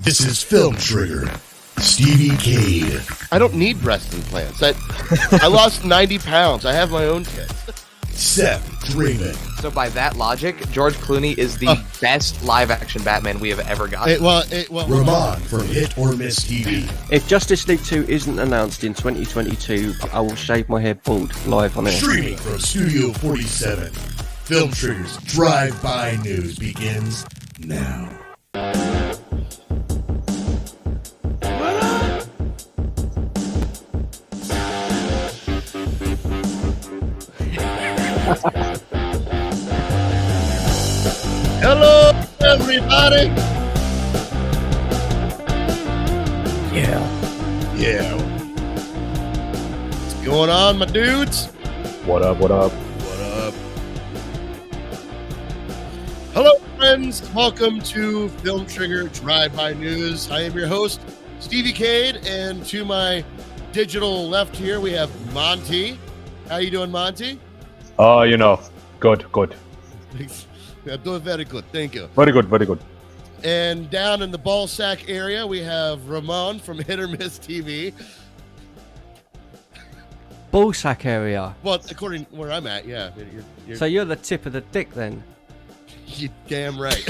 This is Film Trigger. Stevie Cade. I don't need breast implants. I lost 90 pounds. I have my own tits. Seth Draven. So by that logic, George Clooney is the best live-action Batman we have ever gotten. Ramon from Hit or Miss TV. If Justice League 2 isn't announced in 2022, I will shave my head bald live on air. Streaming from Studio 47. Film Trigger's Drive-By News begins now. Hello, everybody. Yeah. What's going on, my dudes? What up? What up? Hello, friends. Welcome to Film Trigger Drive-By News. I am your host, Stevie Cade, and to my digital left here, we have Monty. How you doing, Monty? Good. I'm doing very good. Thank you. Very good. And down in the ball sack area, we have Ramon from Hit or Miss TV. Ball sack area. Well, according to where I'm at, yeah. So you're the tip of the dick then? You're damn right.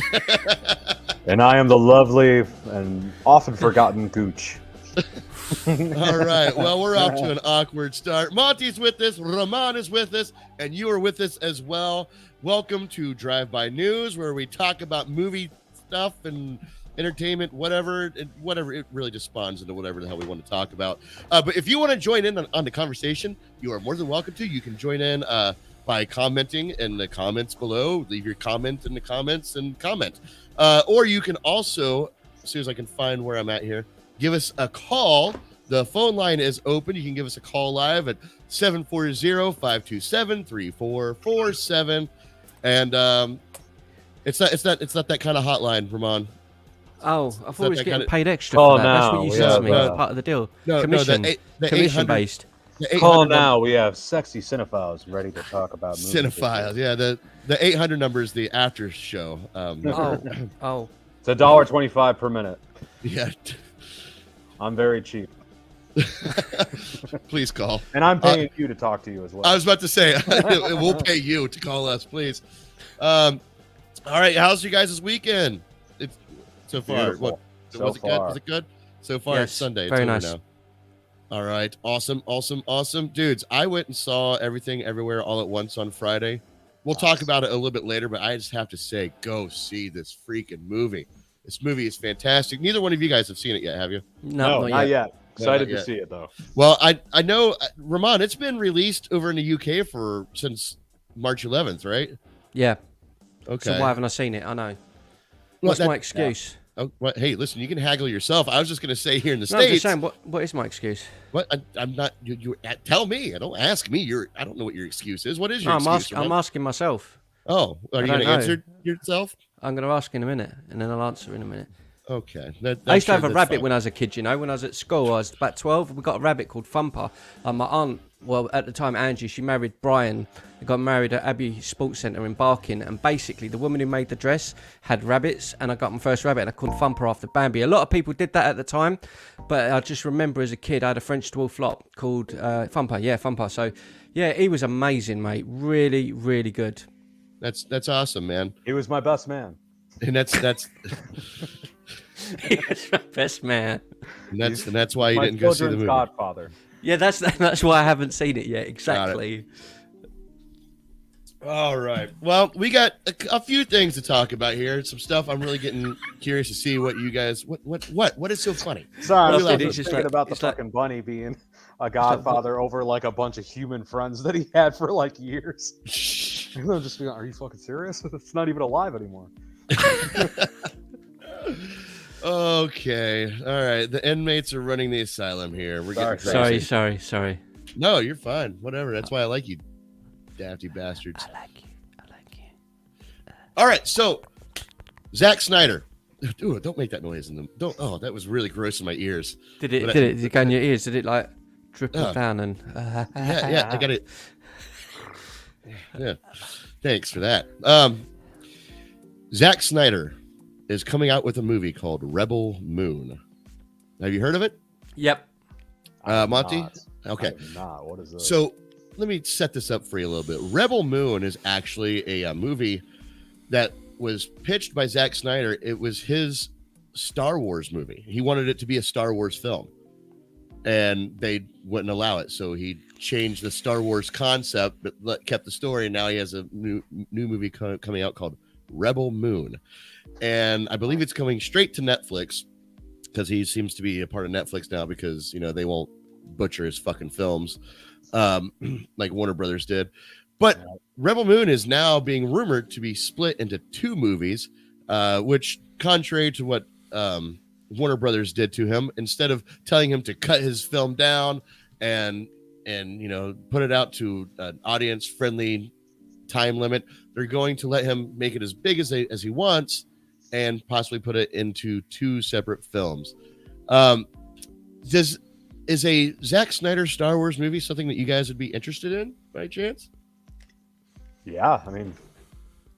And I am the lovely and often forgotten Gooch. All right. Well, we're off to an awkward start. Monty's with us. Ramon is with us. And you are with us as well. Welcome to Drive-By News, where we talk about movie stuff and entertainment, whatever it really just spawns into whatever the hell we want to talk about. But if you want to join in on the conversation, you are more than welcome to. You can join in by commenting in the comments below. Leave your comment in the comments and comment. Or you can also, as soon as I can find where I'm at here, give us a call. The phone line is open. You can give us a call live at 740-527-3447. And it's not that kind of hotline, Ramon. Oh, I thought it was getting paid extra Oh, for that. That's what you said to me. no. It's part of the deal. No, Commission. the Commission 800 based. Call now. We have sexy cinephiles ready to talk about movies. Cinephiles. Yeah, the 800 number is the after show. Oh. It's $1.25 per minute. Yeah. I'm very cheap. Please call. And I'm paying you to talk to you as well. I was about to say, we'll pay you to call us, please. All right, how's you guys this weekend? It's so far. Beautiful. Was it good? Was it good? So far, Yes, it's Sunday. It's very over nice. now. All right, awesome. Dudes, I went and saw Everything Everywhere All at Once on Friday. We'll talk about it a little bit later, but I just have to say, go see this freaking movie. This movie is fantastic. Neither one of you guys have seen it yet, have you? No, not yet. Excited Not yet. to see it, though. Well, I know, Ramon, it's been released over in the UK since March 11th, right? Yeah. Okay. So why haven't I seen it? I know. Well, What's my excuse? Oh, well, hey, listen, you can haggle yourself. I was just going to say here in the No, I'm States. just saying, what is my excuse? What? I'm not. You tell me. Don't ask me. I don't know what your excuse is. What is your excuse? I'm asking myself. Oh, are you going to answer yourself? I'm going to ask in a minute, and then I'll answer in a minute. Okay. I used to have a rabbit when I was a kid, when I was at school. I was about 12. We got a rabbit called Thumper. My aunt, well, at the time, Angie, she married Brian. They got married at Abbey Sports Centre in Barking. And basically, the woman who made the dress had rabbits. And I got my first rabbit, and I called Thumper after Bambi. A lot of people did that at the time. But I just remember as a kid, I had a French dwarf lot called Thumper. Yeah, Thumper. So, yeah, he was amazing, mate. Really, really good. That's awesome, man. He was my best man. And that's He was my best man. and that's why you My didn't go see the children's movie. godfather. Yeah, that's why I haven't seen it yet. Exactly. All right. Well, we got a few things to talk about here. Some stuff I'm really getting curious to see what you guys. What is so funny? Sorry, Well, I'm it's just just thinking like- about the it's like- fucking bunny being a godfather over like a bunch of human friends that he had for like years. And I'm just being, are you fucking serious? It's not even alive anymore. Okay. All right. The inmates are running the asylum here. We're getting crazy. Sorry. No, you're fine. Whatever. That's why I like you, dafty bastards. I like you. All right. So, Zack Snyder. Dude, don't make that noise in them. Don't. Oh, that was really gross in my ears. Did it go in your ears? Did it like dribble down and? Yeah. I got it. Yeah. Thanks for that. Zack Snyder is coming out with a movie called Rebel Moon. Have you heard of it? Yep. Monty? Not. Okay. I am not. What is this? So let me set this up for you a little bit. Rebel Moon is actually a movie that was pitched by Zack Snyder. It was his Star Wars movie. He wanted it to be a Star Wars film, and they wouldn't allow it. So he changed the Star Wars concept, but kept the story. And now he has a new movie coming out called Rebel Moon. And I believe it's coming straight to Netflix, because he seems to be a part of Netflix now, because, you know, they won't butcher his fucking films like Warner Brothers did. But Rebel Moon is now being rumored to be split into 2 movies, which, contrary to what Warner Brothers did to him, instead of telling him to cut his film down and you know, put it out to an audience friendly time limit, they're going to let him make it as big as he wants, and possibly put it into 2 separate films. Is a Zack Snyder Star Wars movie something that you guys would be interested in by chance? Yeah, I mean,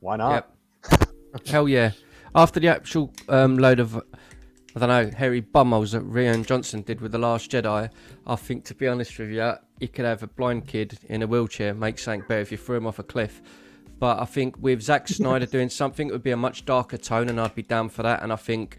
why not? Yep. Hell yeah. After the actual load of, I don't know, hairy bumholes that Rian Johnson did with The Last Jedi, I think, to be honest with you, you could have a blind kid in a wheelchair make something better if you threw him off a cliff. But I think with Zack Snyder doing something, it would be a much darker tone, and I'd be down for that. And I think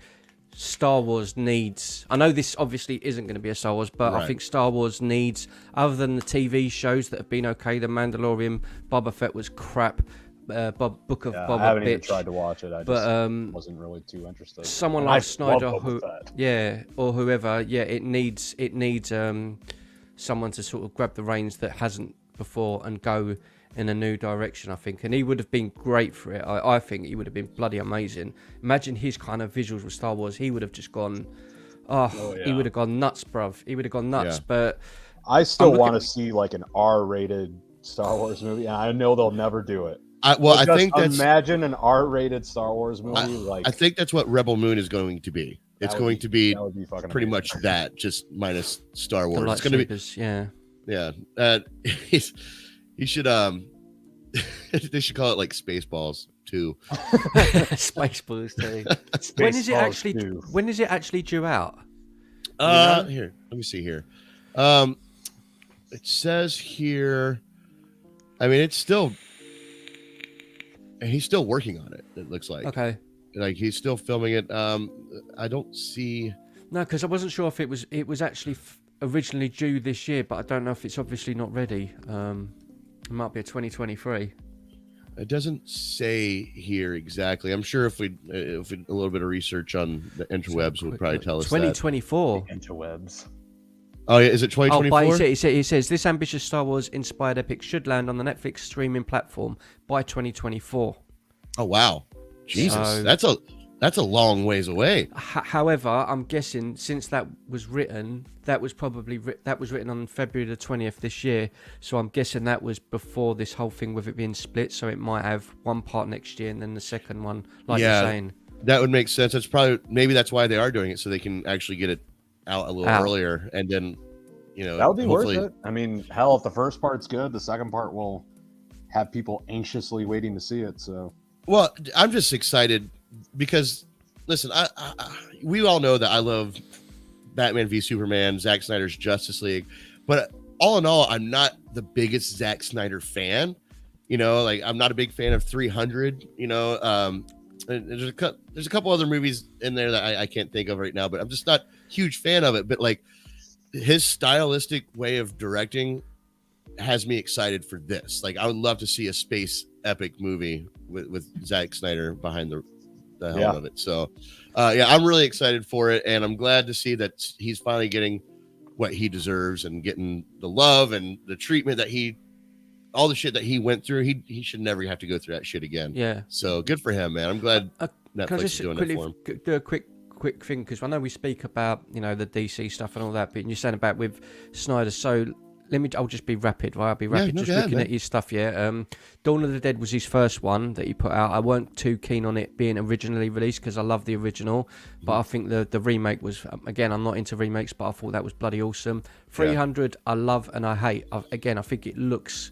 Star Wars needs... I know this obviously isn't going to be a Star Wars, but right. I think Star Wars needs, other than the TV shows that have been okay, The Mandalorian, Boba Fett was crap, Book of Boba I haven't bitch. even tried to watch it. I just wasn't really too interested. Someone like Snyder, or whoever, it needs someone to sort of grab the reins that hasn't before and go in a new direction, I think. And he would have been great for it. I think he would have been bloody amazing. Imagine his kind of visuals with Star Wars. He would have just gone, he would have gone nuts, bruv. He would have gone nuts. Yeah. But I still want to see like an R-rated Star Wars movie, and I know they'll never do it. I think that's... Imagine an R-rated Star Wars movie. I think that's what Rebel Moon is going to be. It's going to be pretty much that, just minus Star Wars. It's going to be, he should they should call it like Spaceballs 2. Spaceballs 2. When is it actually due out? Here, let me see here. It says here, I mean, it's still, he's still working on it, it looks like. Okay. Like he's still filming it. I don't see. No, because I wasn't sure if it was actually originally due this year, but I don't know if it's obviously not ready. It might be a 2023. It doesn't say here exactly. I'm sure if we a little bit of research on the interwebs would probably tell us 2024. That. Interwebs. Oh yeah, is it 2024? Oh, but it says this ambitious Star Wars inspired epic should land on the Netflix streaming platform by 2024. Oh wow, Jesus, that's a long ways away. However, I'm guessing since that was written, that was written on February the 20th this year. So I'm guessing that was before this whole thing with it being split. So it might have one part next year and then the second one, like you're saying. That would make sense. Maybe that's why they are doing it, so they can actually get it out a little earlier, and then, you know, that would be worth it. I mean, hell, if the first part's good, the second part will have people anxiously waiting to see it. So, well, I'm just excited because, listen, we all know that I love Batman v Superman, Zack Snyder's Justice League, but all in all, I'm not the biggest Zack Snyder fan. You know, like I'm not a big fan of 300. You know, there's a couple other movies in there that I can't think of right now, but I'm just not a huge fan of it. But like his stylistic way of directing has me excited for this. Like I would love to see a space epic movie with Zack Snyder behind the helm of it. So I'm really excited for it, and I'm glad to see that he's finally getting what he deserves and getting the love and the treatment that all the shit that he went through. He should never have to go through that shit again. Yeah. So good for him, man. I'm glad Netflix is doing it for him. Do a quick thing, because I know we speak about, you know, the DC stuff and all that, but you're saying about with Snyder. So I'll just be rapid, right? I'll be rapid. Looking at his stuff, Dawn of the Dead was his first one that he put out. I weren't too keen on it being originally released because I love the original, but I think the remake was, again, I'm not into remakes, but I thought that was bloody awesome. 300, I love and I hate. I think it looks,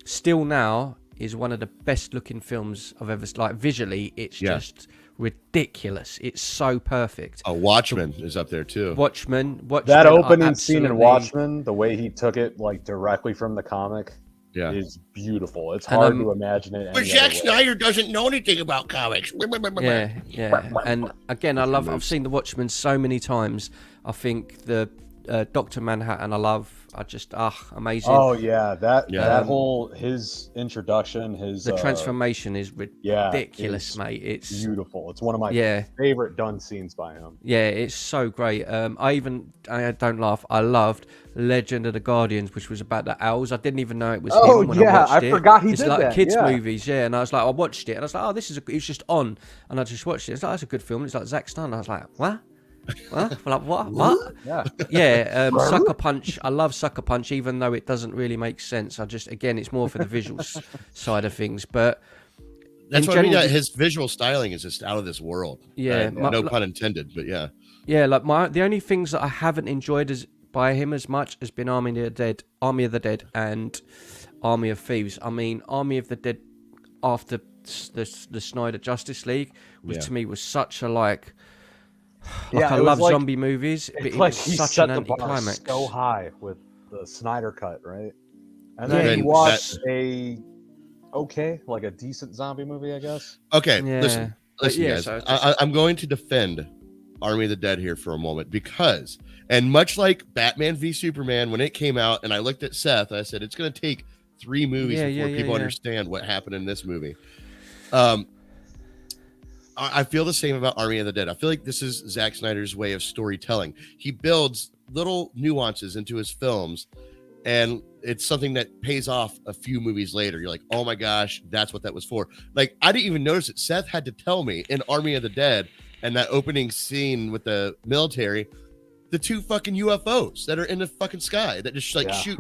still now, is one of the best looking films I've ever, like visually, it's just ridiculous. It's so perfect. Watchmen is up there too. Watchmen. That opening scene in absolutely- Watchmen, the way he took it like directly from the comic, is beautiful. It's hard to imagine it. But Zack Snyder doesn't know anything about comics. Yeah. And again, I've seen the Watchmen so many times. I think the Dr. Manhattan, amazing. Oh yeah, that whole his introduction, the transformation is ridiculous, mate. It's beautiful. It's one of my favorite done scenes by him. Yeah, it's so great. I don't laugh. I loved Legend of the Guardians, which was about the owls. I didn't even know it was him when I watched it. I forgot he it's did like that. Kids movies, and I was like, I watched it, and I was like, oh, it was just on, and I just watched it. It's like, that's a good film. It's like Zack Snyder. I was like, what? What? Like what? Yeah. Sucker Punch. I love Sucker Punch, even though it doesn't really make sense. It's more for the visual side of things. But that's what I mean. His visual styling is just out of this world. Yeah, no pun intended. But yeah. Yeah, like the only things that I haven't enjoyed by him as much has been Army of the Dead, and Army of Thieves. I mean, Army of the Dead after the Snyder Justice League to me was such a I love zombie movies, but it was he such set an the bar anticlimax. so high with the Snyder cut, right? And then he watched a decent zombie movie, I guess. Okay, listen, guys. I'm going to defend Army of the Dead here for a moment because, and much like Batman v Superman, when it came out, and I looked at Seth, I said it's going to take 3 movies before people understand what happened in this movie. I feel the same about Army of the Dead. I feel like this is Zack Snyder's way of storytelling. He builds little nuances into his films, and it's something that pays off a few movies later. You're like, oh my gosh, that's what that was for. Like, I didn't even notice it. Seth had to tell me in Army of the Dead and that opening scene with the military, the 2 fucking UFOs that are in the fucking sky that just shoot.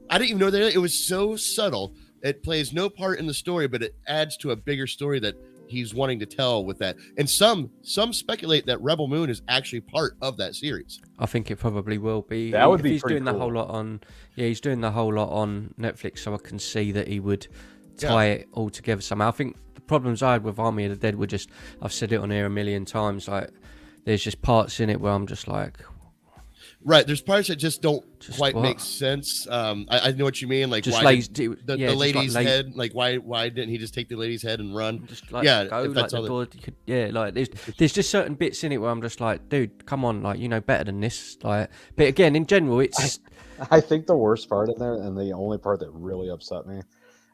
I didn't even know that. It was so subtle. It plays no part in the story, but it adds to a bigger story that he's wanting to tell with that. And some speculate that Rebel Moon is actually part of that series. I think it probably will be. That would be he's pretty doing cool. the whole lot on. Yeah, he's doing the whole lot on Netflix, so I can see that he would tie it all together somehow. I think the problems I had with Army of the Dead were just, I've said it on here a million times, like there's just parts in it where I'm just like, right, there's parts that just don't quite make sense. I know what you mean. Like, just why the lady's head? Like, why didn't he just take the lady's head and run? Just go that's the all door. There's just certain bits in it where I'm just like, dude, come on, like, you know better than this. Like, but again, in general, it's. I think the worst part in there, and the only part that really upset me,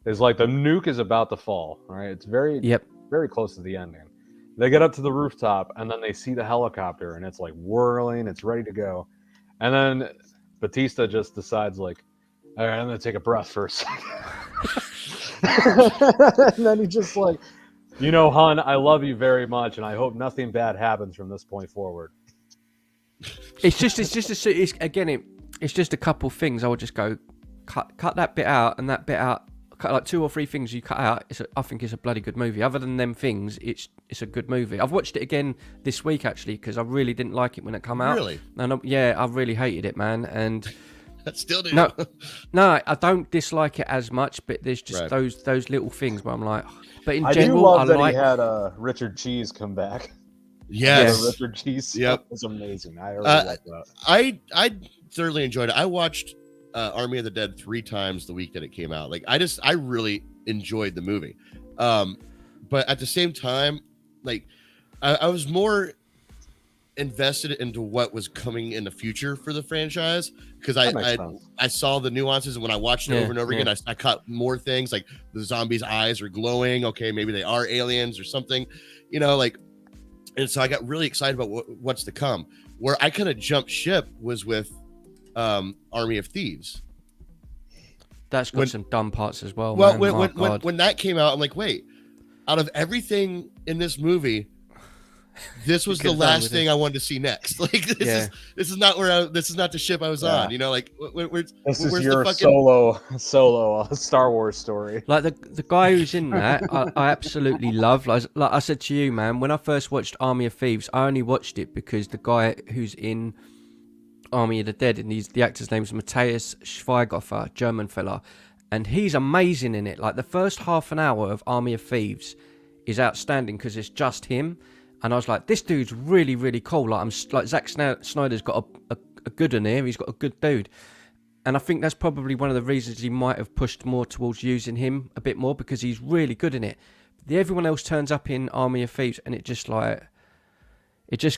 is like the nuke is about to fall. Right, it's very close to the ending. They get up to the rooftop, and then they see the helicopter, and it's like whirling. It's ready to go. And then Batista just decides, like, all right, I'm going to take a breath for a second. And then he's just like, hon, I love you very much, and I hope nothing bad happens from this point forward. It's just a couple things. I would just go, cut that bit out and that bit out. Cut like 2 or 3 things you cut out. I think it's a bloody good movie. Other than them things, it's a good movie. I've watched it again this week actually because I really didn't like it when it came out. Really? And I really hated it, man. And still do. No, I don't dislike it as much, but there's just those little things where I'm like. But in general, do love that he had Richard Cheese come back. Yes, Richard Cheese. Yep, was amazing. I really liked that. I thoroughly enjoyed it. I watched Army of the Dead 3 times the week that it came out. Like, I really enjoyed the movie. But at the same time, like, I was more invested into what was coming in the future for the franchise because I saw the nuances, and when I watched it over and over again, I caught more things like the zombies' eyes are glowing. Okay, maybe they are aliens or something, and so I got really excited about what's to come. Where I kind of jumped ship was with Army of Thieves. That's got some dumb parts as well. Well, man. when that came out, I'm like, wait, out of everything in this movie, this was the last thing I wanted to see next. Like, this is not this is not the ship I was on. Like, this is your solo Star Wars story. Like the guy who's in that, I absolutely love. Like I said to you, man, when I first watched Army of Thieves, I only watched it because the guy who's in Army of the Dead, and the actor's name's Matthias Schweighöfer, German fella, and he's amazing in it. Like the first half an hour of Army of Thieves is outstanding because it's just him. And I was like, this dude's really, really cool. Like Zack Snyder's got a good in here. He's got a good dude. And I think that's probably one of the reasons he might have pushed more towards using him a bit more, because he's really good in it. Everyone else turns up in Army of Thieves and it just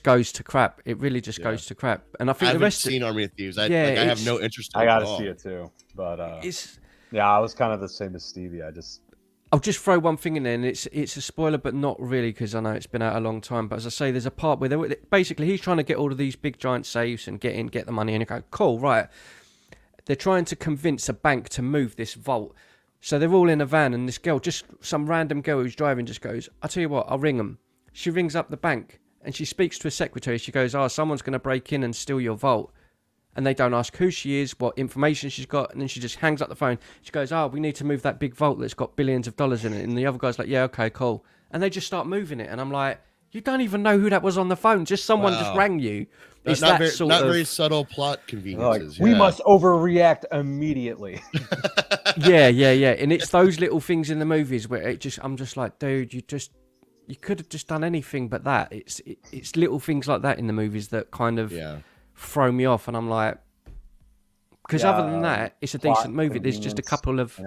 goes to crap. It really just goes to crap. And I think I the rest haven't seen Army of Thieves. I have no interest in I it gotta at all. see it too. But I was kind of the same as Stevie. I'll just throw one thing in there, and it's a spoiler, but not really, because I know it's been out a long time. But as I say, there's a part where basically he's trying to get all of these big giant safes and get the money, and you go, cool, right. They're trying to convince a bank to move this vault. So they're all in a van, and this girl, just some random girl who's driving, just goes, I'll tell you what, I'll ring them. She rings up the bank, and she speaks to a secretary. She goes, someone's going to break in and steal your vault. And they don't ask who she is, what information she's got, and then she just hangs up the phone. She goes, we need to move that big vault that's got billions of dollars in it. And the other guy's like, yeah, okay, cool. And they just start moving it. And I'm like, you don't even know who that was on the phone. Just someone just rang you. It's not very subtle plot conveniences. We must overreact immediately. Yeah. And it's those little things in the movies where I'm just like, dude, you could have just done anything but that. It's little things like that in the movies that kind of throw me off, and I'm like, because other than that, it's a decent movie. There's just a couple of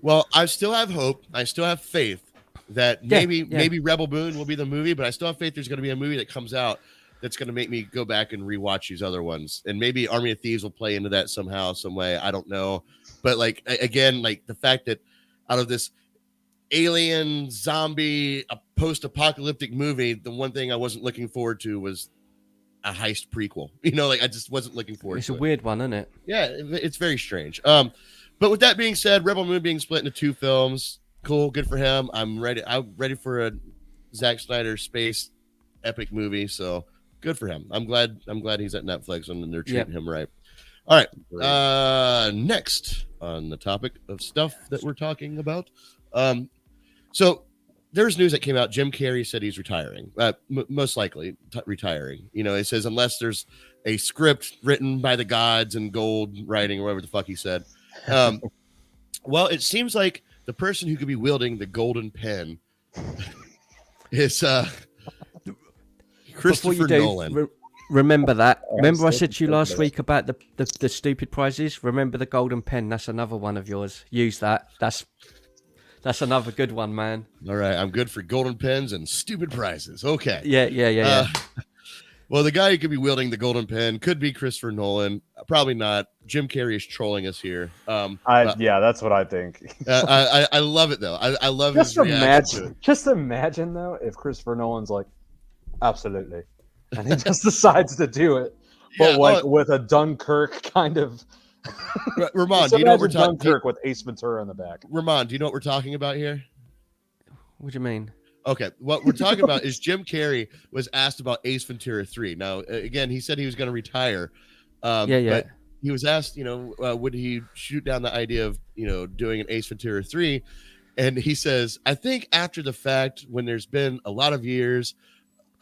Well, I still have hope. I still have faith that maybe Rebel Moon will be the movie, but I still have faith there's going to be a movie that comes out that's going to make me go back and rewatch these other ones, and maybe Army of Thieves will play into that somehow, some way. I don't know, but like again, like the fact that out of this alien zombie post-apocalyptic movie, the one thing I wasn't looking forward to was a heist prequel. I just wasn't looking forward to it. It's a weird one, isn't it? Yeah, it's very strange. But with that being said, Rebel Moon being split into 2 films, cool, good for him. I'm ready for a Zack Snyder space epic movie, so good for him. I'm glad he's at Netflix and they're treating him right. All right. Next on the topic of stuff that we're talking about. So there's news that came out. Jim Carrey said he's retiring, most likely retiring. It says unless there's a script written by the gods in gold writing or whatever the fuck he said. Well, it seems like the person who could be wielding the golden pen is Christopher Nolan. Remember that. Remember I said to you last week about the stupid prizes? Remember the golden pen? That's another one of yours. Use that. That's another good one, man. All right, I'm good for golden pens and stupid prizes. Okay. Yeah. Well, the guy who could be wielding the golden pen could be Christopher Nolan. Probably not. Jim Carrey is trolling us here. That's what I think. I love it though. I love his reaction to it. Just imagine though if Christopher Nolan's like, absolutely, and he just decides to do it, but with a Dunkirk kind of. Ramon, do you know what we're talking? Dunkirk with Ace Ventura in the back. Ramon, do you know what we're talking about here? What do you mean? Okay, what we're talking about is Jim Carrey was asked about Ace Ventura 3. Now, again, he said he was going to retire. But he was asked, would he shoot down the idea of, doing an Ace Ventura 3? And he says, I think after the fact, when there's been a lot of years,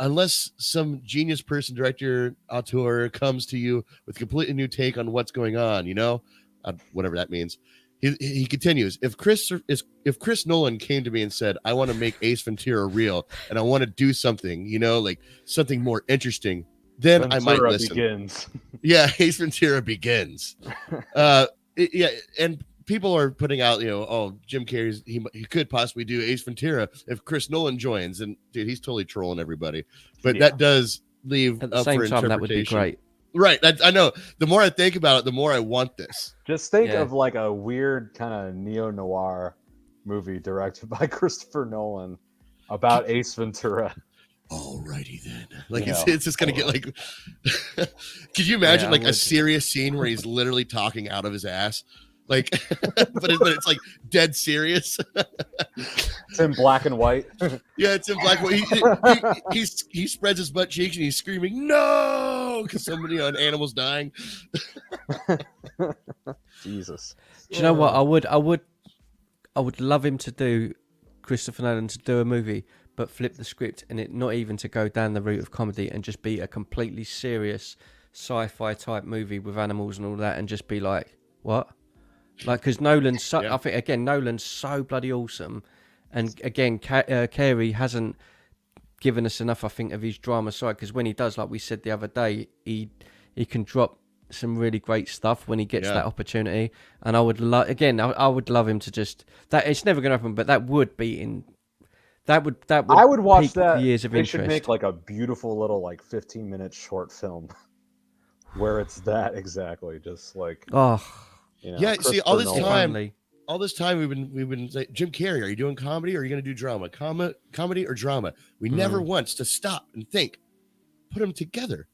unless some genius person, director, auteur comes to you with a completely new take on what's going on, whatever that means. He continues, if Chris Nolan came to me and said, I want to make Ace Ventura real and I want to do something, like something more interesting, then Ventura I might listen. Begins. Yeah, Ace Ventura begins. And people are putting out, Jim Carrey's he could possibly do Ace Ventura if Chris Nolan joins, and dude, he's totally trolling everybody. But that does leave at the same time that would be great. Right, I know. The more I think about it, the more I want this. Just think of like a weird kind of neo-noir movie directed by Christopher Nolan about Ace Ventura. Alrighty then. It's just gonna get like. Could you imagine a serious scene where he's literally talking out of his ass? But it's like dead serious. It's in black and white. Yeah, it's in black and white. He spreads his butt cheeks and he's screaming no because somebody on animals dying. Jesus. Do you know what? I would love him to do Christopher Nolan to do a movie, but flip the script and it not even to go down the route of comedy and just be a completely serious sci-fi type movie with animals and all that, and just be like, what? Because Nolan's I think again, Nolan's so bloody awesome, And again, Carrey hasn't given us enough, I think, of his drama side, because when he does, like we said the other day, he can drop some really great stuff when he gets that opportunity. And I would I would love him to just that. It's never going to happen, but that would be in. That would I would watch that. Years of interest. They should make like a beautiful little 15-minute short film where it's that exactly, just like See, all this time we've been saying, Jim Carrey, are you doing comedy or are you going to do drama? Comedy or drama? We never once to stop and think, put them together.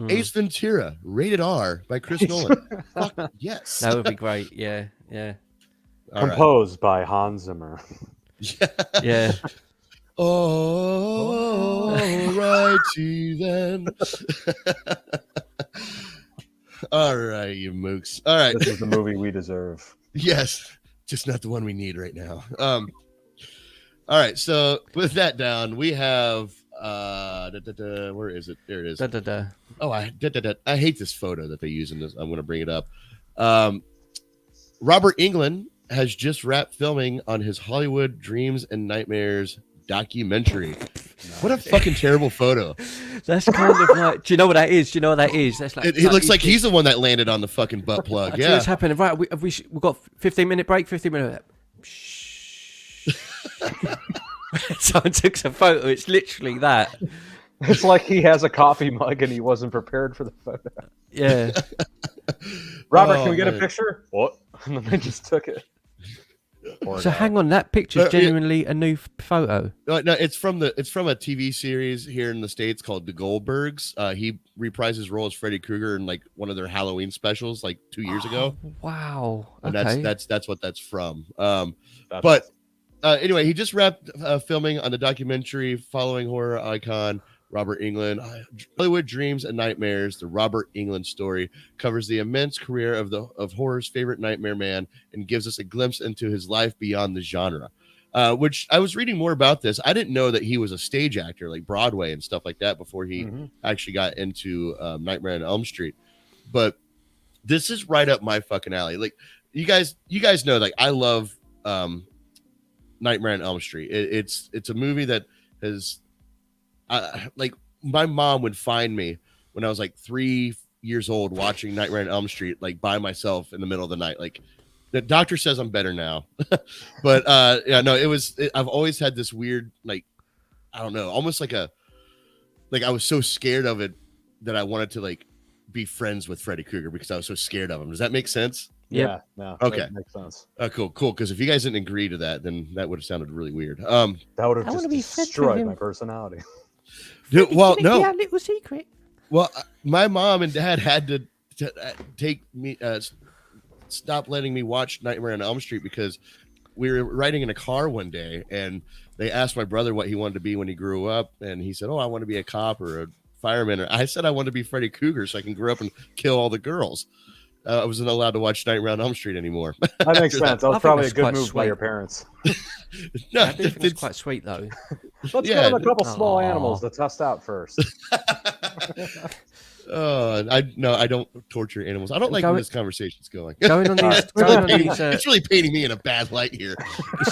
Ace Ventura, rated R by Chris Nolan. Fuck yes, that would be great. Yeah. Composed by Hans Zimmer. Yeah. All righty then. All right, you mooks. All right. This is the movie we deserve. Yes, just not the one we need right now. All right, so with that down, we have where is it? There it is. Oh, I hate this photo that they use in this. I'm going to bring it up. Robert Englund has just wrapped filming on his Hollywood Dreams and Nightmares documentary. What a fucking terrible photo. That's kind of like, do you know what that is? That's like, it looks like he's the one that landed on the fucking butt plug. Yeah, what's happening? Right, we've got 15-minute break. 15-minute. Someone took a photo. It's literally that. It's like he has a coffee mug and he wasn't prepared for the photo. Yeah. Robert, can we get a picture? What? And then they just took it. So hang on, that picture's genuinely a new photo. No, it's from a TV series here in the States called The Goldbergs. He reprised his role as Freddy Krueger in one of their Halloween specials 2 years ago. Wow. And okay. that's what that's from. But anyway, he just wrapped filming on the documentary following horror icon Robert Englund. Hollywood Dreams and Nightmares, the Robert Englund story, covers the immense career of horror's favorite nightmare man and gives us a glimpse into his life beyond the genre. Which I was reading more about this. I didn't know that he was a stage actor, like Broadway and stuff like that, before he actually got into Nightmare on Elm Street. But this is right up my fucking alley. Like you guys know, I love Nightmare on Elm Street. It's a movie that has. My mom would find me when I was 3 years old watching Nightmare on Elm Street by myself in the middle of the night. The doctor says I'm better now, but I've always had this weird I don't know, almost I was so scared of it that I wanted to be friends with Freddy Krueger because I was so scared of him. Does that make sense? Yeah. No, okay, that makes sense. Cool. Because if you guys didn't agree to that, then that would have sounded really weird. That would have just destroyed my personality. Well, no. Our little secret. Well, my mom and dad had to take me, stop letting me watch Nightmare on Elm Street because we were riding in a car one day and they asked my brother what he wanted to be when he grew up, and he said, "Oh, I want to be a cop or a fireman." I said I want to be Freddy Krueger so I can grow up and kill all the girls. I wasn't allowed to watch Nightmare on Elm Street anymore. That makes sense. That was probably a good move by your parants. No, I think it's quite sweet though. Let's get a couple small animals to test out first. I don't torture animals. I don't like where this conversation's going. It's really painting me in a bad light here.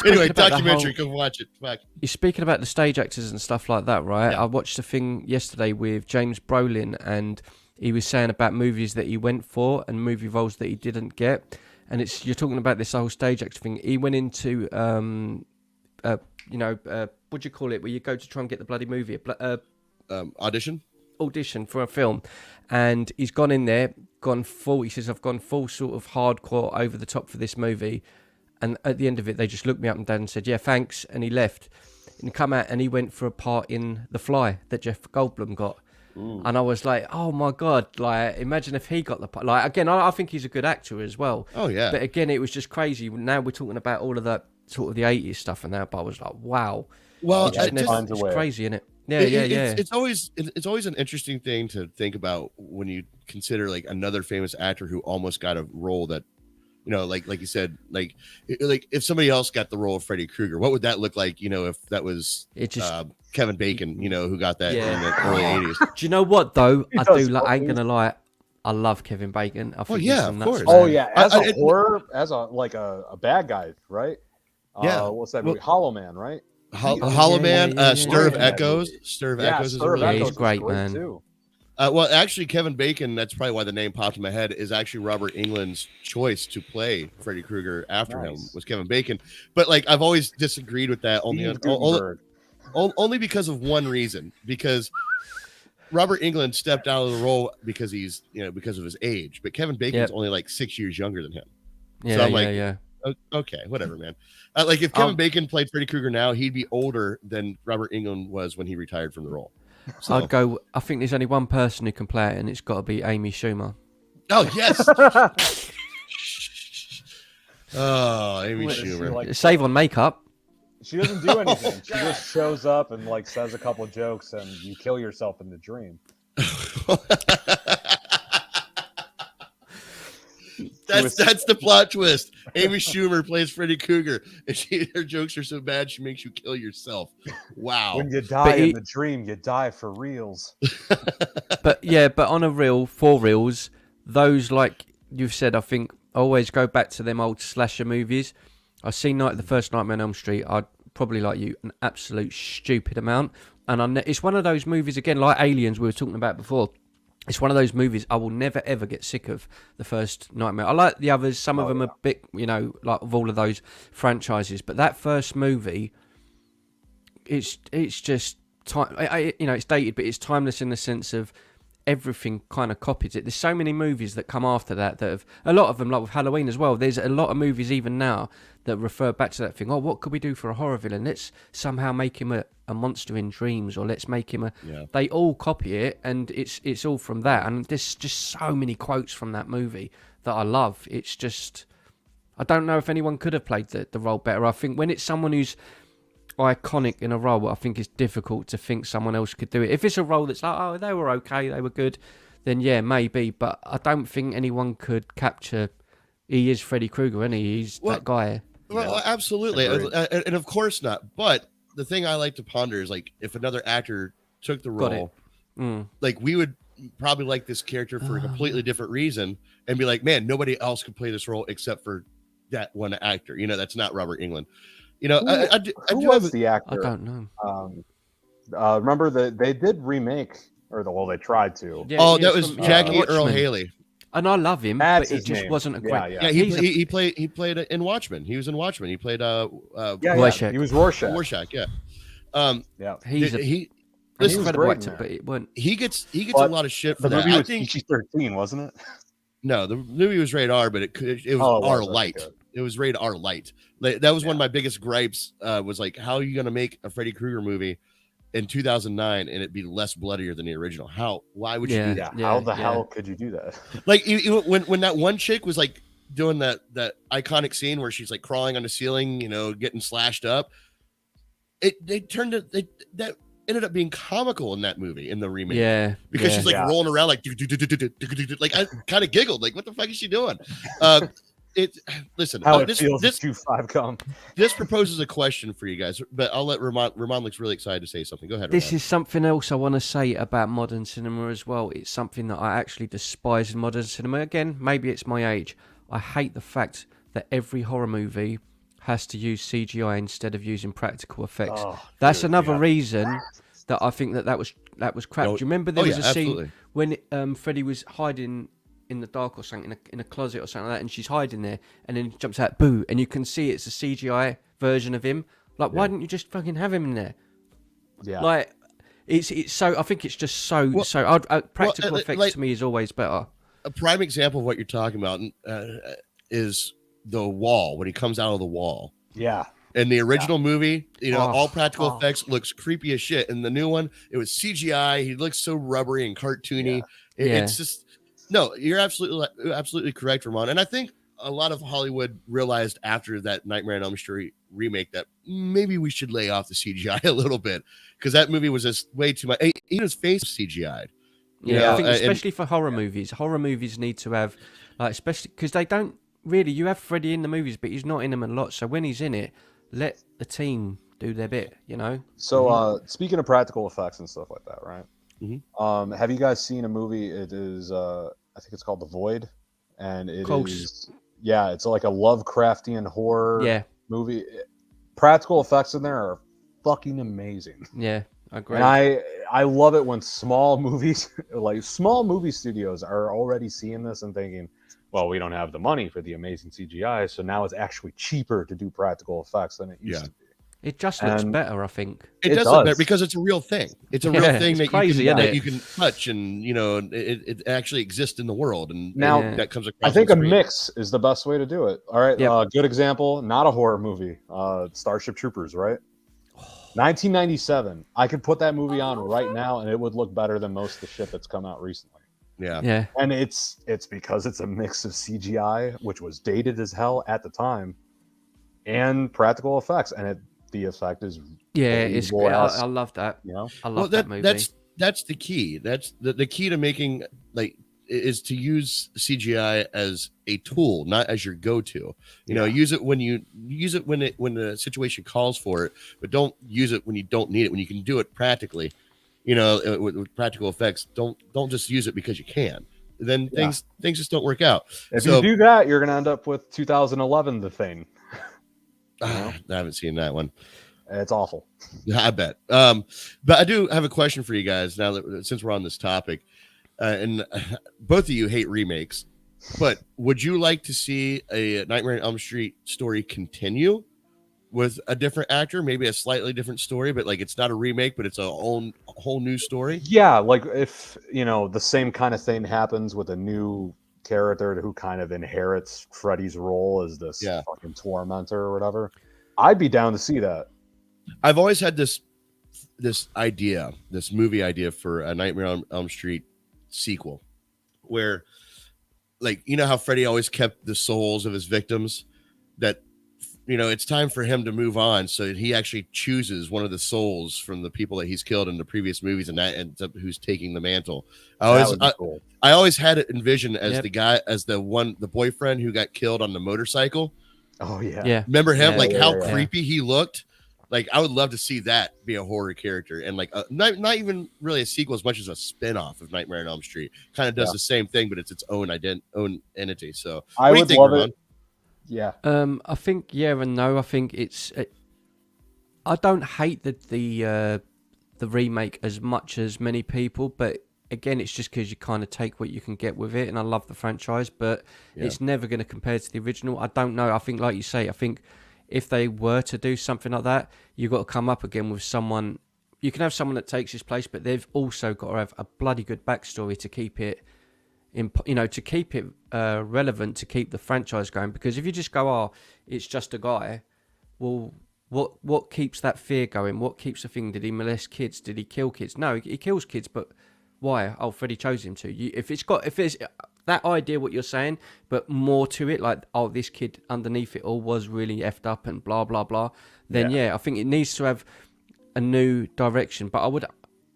Anyway, documentary, go watch it. Fuck. You're speaking about the stage actors and stuff like that, right? Yeah. I watched a thing yesterday with James Brolin, and he was saying about movies that he went for and movie roles that he didn't get. And you're talking about this whole stage actor thing. He went into, what do you call it, where you go to try and get the bloody movie? Audition for a film. And he's gone in there, gone full. He says, I've gone full sort of hardcore over the top for this movie. And at the end of it, they just looked me up and down and said, yeah, thanks. And he left. And he come out and he went for a part in The Fly that Jeff Goldblum got. Ooh. And I was like, oh my God, imagine if he got the part. Again, I think he's a good actor as well. Oh, yeah. But again, it was just crazy. Now we're talking about all of that sort of the 80s stuff and that, but I was like, wow. Well, it's crazy, isn't it? Yeah. It's always an interesting thing to think about when you consider another famous actor who almost got a role that, like you said, if somebody else got the role of Freddy Krueger, what would that look like? If that was Kevin Bacon, who got that in the early 80s. Do you know what though? I ain't gonna lie. I love Kevin Bacon. I think of course. Oh yeah, as a horror, as a bad guy, right? Yeah. What's that movie? Hollow Man, right? Hollow Man, Stir of Yeah. Echoes. Stir of Echoes is a Stir of really Echoes he's great, is man. too. well, actually, Kevin Bacon, that's probably why the name popped in my head, is actually Robert Englund's choice to play Freddy Krueger after him was Kevin Bacon. But like, I've always disagreed with that only because of one reason, because Robert Englund stepped out of the role because because of his age, but Kevin Bacon's only like 6 years younger than him. Yeah, so I'm like, okay, whatever, man. Like if Kevin Bacon played Freddy Krueger now, he'd be older than Robert Englund was when he retired from the role. So. I think there's only one person who can play it, and it's got to be Amy Schumer. Oh, yes. Amy Schumer. Save on makeup. She doesn't do anything. She just shows up and like says a couple jokes, and you kill yourself in the dream. That's the plot twist. Amy Schumer plays Freddy Krueger, and her jokes are so bad she makes you kill yourself. Wow. When you die in the dream, you die for reals. But on for reals, those, like you've said, I think always go back to them old slasher movies. I've seen the first Nightmare on Elm Street. I'd probably, like you, an absolute stupid amount. And it's one of those movies, again, like Aliens we were talking about before. It's one of those movies I will never, ever get sick of, the first Nightmare. I like the others. Some of them are a bit, like of all of those franchises. But that first movie, it's just, it's dated, but it's timeless in the sense of everything kind of copies it. There's so many movies that come after that have, a lot of them, like with Halloween as well, there's a lot of movies even now that refer back to that thing. Oh, what could we do for a horror villain? Let's somehow make him a monster in dreams, or let's make him They all copy it, and it's all from that. And there's just so many quotes from that movie that I love. It's just, I don't know if anyone could have played the role better. I think when it's someone who's iconic in a role, I think it's difficult to think someone else could do it. If it's a role that's like, oh, they were okay, they were good, then yeah, maybe. But I don't think anyone could capture. He is Freddy Krueger, isn't he? He's that guy. Well, absolutely, and of course not. But the thing I like to ponder is, like, if another actor took the role, like, we would probably like this character for a completely different reason, and be like, man, nobody else could play this role except for that one actor. That's not Robert Englund. Who was the actor? I don't know. Remember that they did remake, they tried to. Yeah, that was Jackie Earl Haley. And I love him, but it just wasn't a great. Yeah, he played in Watchmen. He was in Watchmen. He played Rorschach. He was Rorschach. Rorschach, yeah. He's an incredible actor, but it wasn't. He gets a lot of shit for that. The movie was PG-13, wasn't it? No, the movie was rated R, but it was R light. It was rated R light. That was one of my biggest gripes. Was like, how are you going to make a Freddy Krueger movie in 2009 and it be less bloodier than the original? Why would you do that? How the hell could you do that? Like, when that one chick was like doing that iconic scene where she's like crawling on the ceiling, getting slashed up, that ended up being comical in that movie, in the remake. Because she's like rolling around like I kind of giggled, like, what the fuck is she doing? Listen, how it feels to chew 5 gum. This proposes a question for you guys, but I'll let Ramon looks really excited to say something. Go ahead, Ramon. This is something else I want to say about modern cinema as well. It's something that I actually despise in modern cinema. Again, maybe it's my age. I hate the fact that every horror movie has to use CGI instead of using practical effects. That's another reason that I think that was crap. Do you remember there was a scene when Freddy was hiding in the dark or something, in a closet or something like that, and she's hiding there, and then he jumps out, boo, and you can see it's a CGI version of him. Like, why didn't you just fucking have him in there? Yeah. Like, it's so, I think it's just practical effects to me is always better. A prime example of what you're talking about is the wall, when he comes out of the wall. Yeah. In the original movie, all practical effects looks creepy as shit. In the new one, it was CGI. He looks so rubbery and cartoony. It's just, no, you're absolutely correct, Ramon. And I think a lot of Hollywood realized after that Nightmare on Elm Street remake that maybe we should lay off the CGI a little bit, because that movie was just way too much. Even his face CGI'd. I think especially for horror movies. Horror movies need to have, especially because they don't really. You have Freddy in the movies, but he's not in them a lot. So when he's in it, let the team do their bit. So speaking of practical effects and stuff like that, right? Mm-hmm. Have you guys seen a movie? It is, I think it's called The Void, and it's like a Lovecraftian horror movie. practical effects in there are fucking amazing. Yeah, I agree. And I love it when small movies, like small movie studios, are already seeing this and thinking, well, we don't have the money for the amazing CGI, so now it's actually cheaper to do practical effects than it used to be. It just looks better, I think. It does look better because it's a real thing. It's a real thing that, crazy, you can touch, and it actually exists in the world. And now that comes across. I think a mix is the best way to do it. All right, good example. Not a horror movie. Starship Troopers, right? 1997. I could put that movie on right now, and it would look better than most of the shit that's come out recently. Yeah. And it's because it's a mix of CGI, which was dated as hell at the time, and practical effects, and the effect is it's great. I love that. You know, I love that movie. That's the key. That's the key to making, like, is to use CGI as a tool, not as your go-to. You know, use it when the situation calls for it, but don't use it when you don't need it. When you can do it practically, you know, with practical effects, don't just use it because you can. Then things just don't work out. If you do that, you're gonna end up with 2011 The Thing. I haven't seen that one. It's awful. I bet. But I do have a question for you guys now that since we're on this topic, and both of you hate remakes, but would you like to see a Nightmare on Elm Street story continue with a different actor, maybe a slightly different story, but like it's not a remake, but it's a whole new story? Yeah, like if the same kind of thing happens with a new character who kind of inherits Freddy's role as this fucking tormentor or whatever, I'd be down to see that. I've always had this movie idea for a Nightmare on Elm Street sequel, where, like, you know how Freddy always kept the souls of his victims, that it's time for him to move on, so he actually chooses one of the souls from the people that he's killed in the previous movies, and that ends up who's taking the mantle. Cool. I always had it envisioned as the guy, as the boyfriend who got killed on the motorcycle. Oh yeah. Remember him? How creepy he looked. Like, I would love to see that be a horror character, and like not even really a sequel as much as a spin-off of Nightmare on Elm Street. Kind of does the same thing, but it's its own entity. So I would love it. Yeah. I think and no. I think I don't hate the remake as much as many people, but again, it's just because you kind of take what you can get with it, and I love the franchise, but it's never going to compare to the original. I don't know. I think, like you say, if they were to do something like that, you've got to come up again with someone. You can have someone that takes his place, but they've also got to have a bloody good backstory to keep it relevant, to keep the franchise going. Because if you just go, it's just a guy, well, what keeps that fear going? What keeps the thing? Did he molest kids? Did he kill kids? No, he kills kids, but why? Oh, Freddy chose him to. If it's that idea, what you're saying, but more to it, like, this kid underneath it all was really effed up and blah blah blah, then I think it needs to have a new direction. But I would,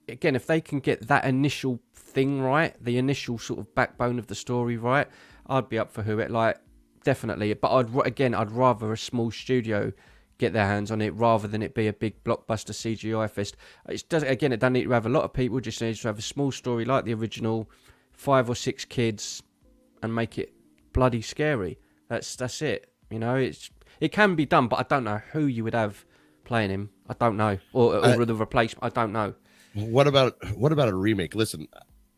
again, if they can get that initial thing right, the initial sort of backbone of the story right, I'd be up for definitely. But I'd rather a small studio get their hands on it rather than it be a big blockbuster CGI fest. It doesn't need to have a lot of people, just needs to have a small story like the original, 5 or 6 kids, and make it bloody scary. That's it. It can be done, but I don't know who you would have playing him. I don't know, or the replacement. I don't know. What about a remake? Listen,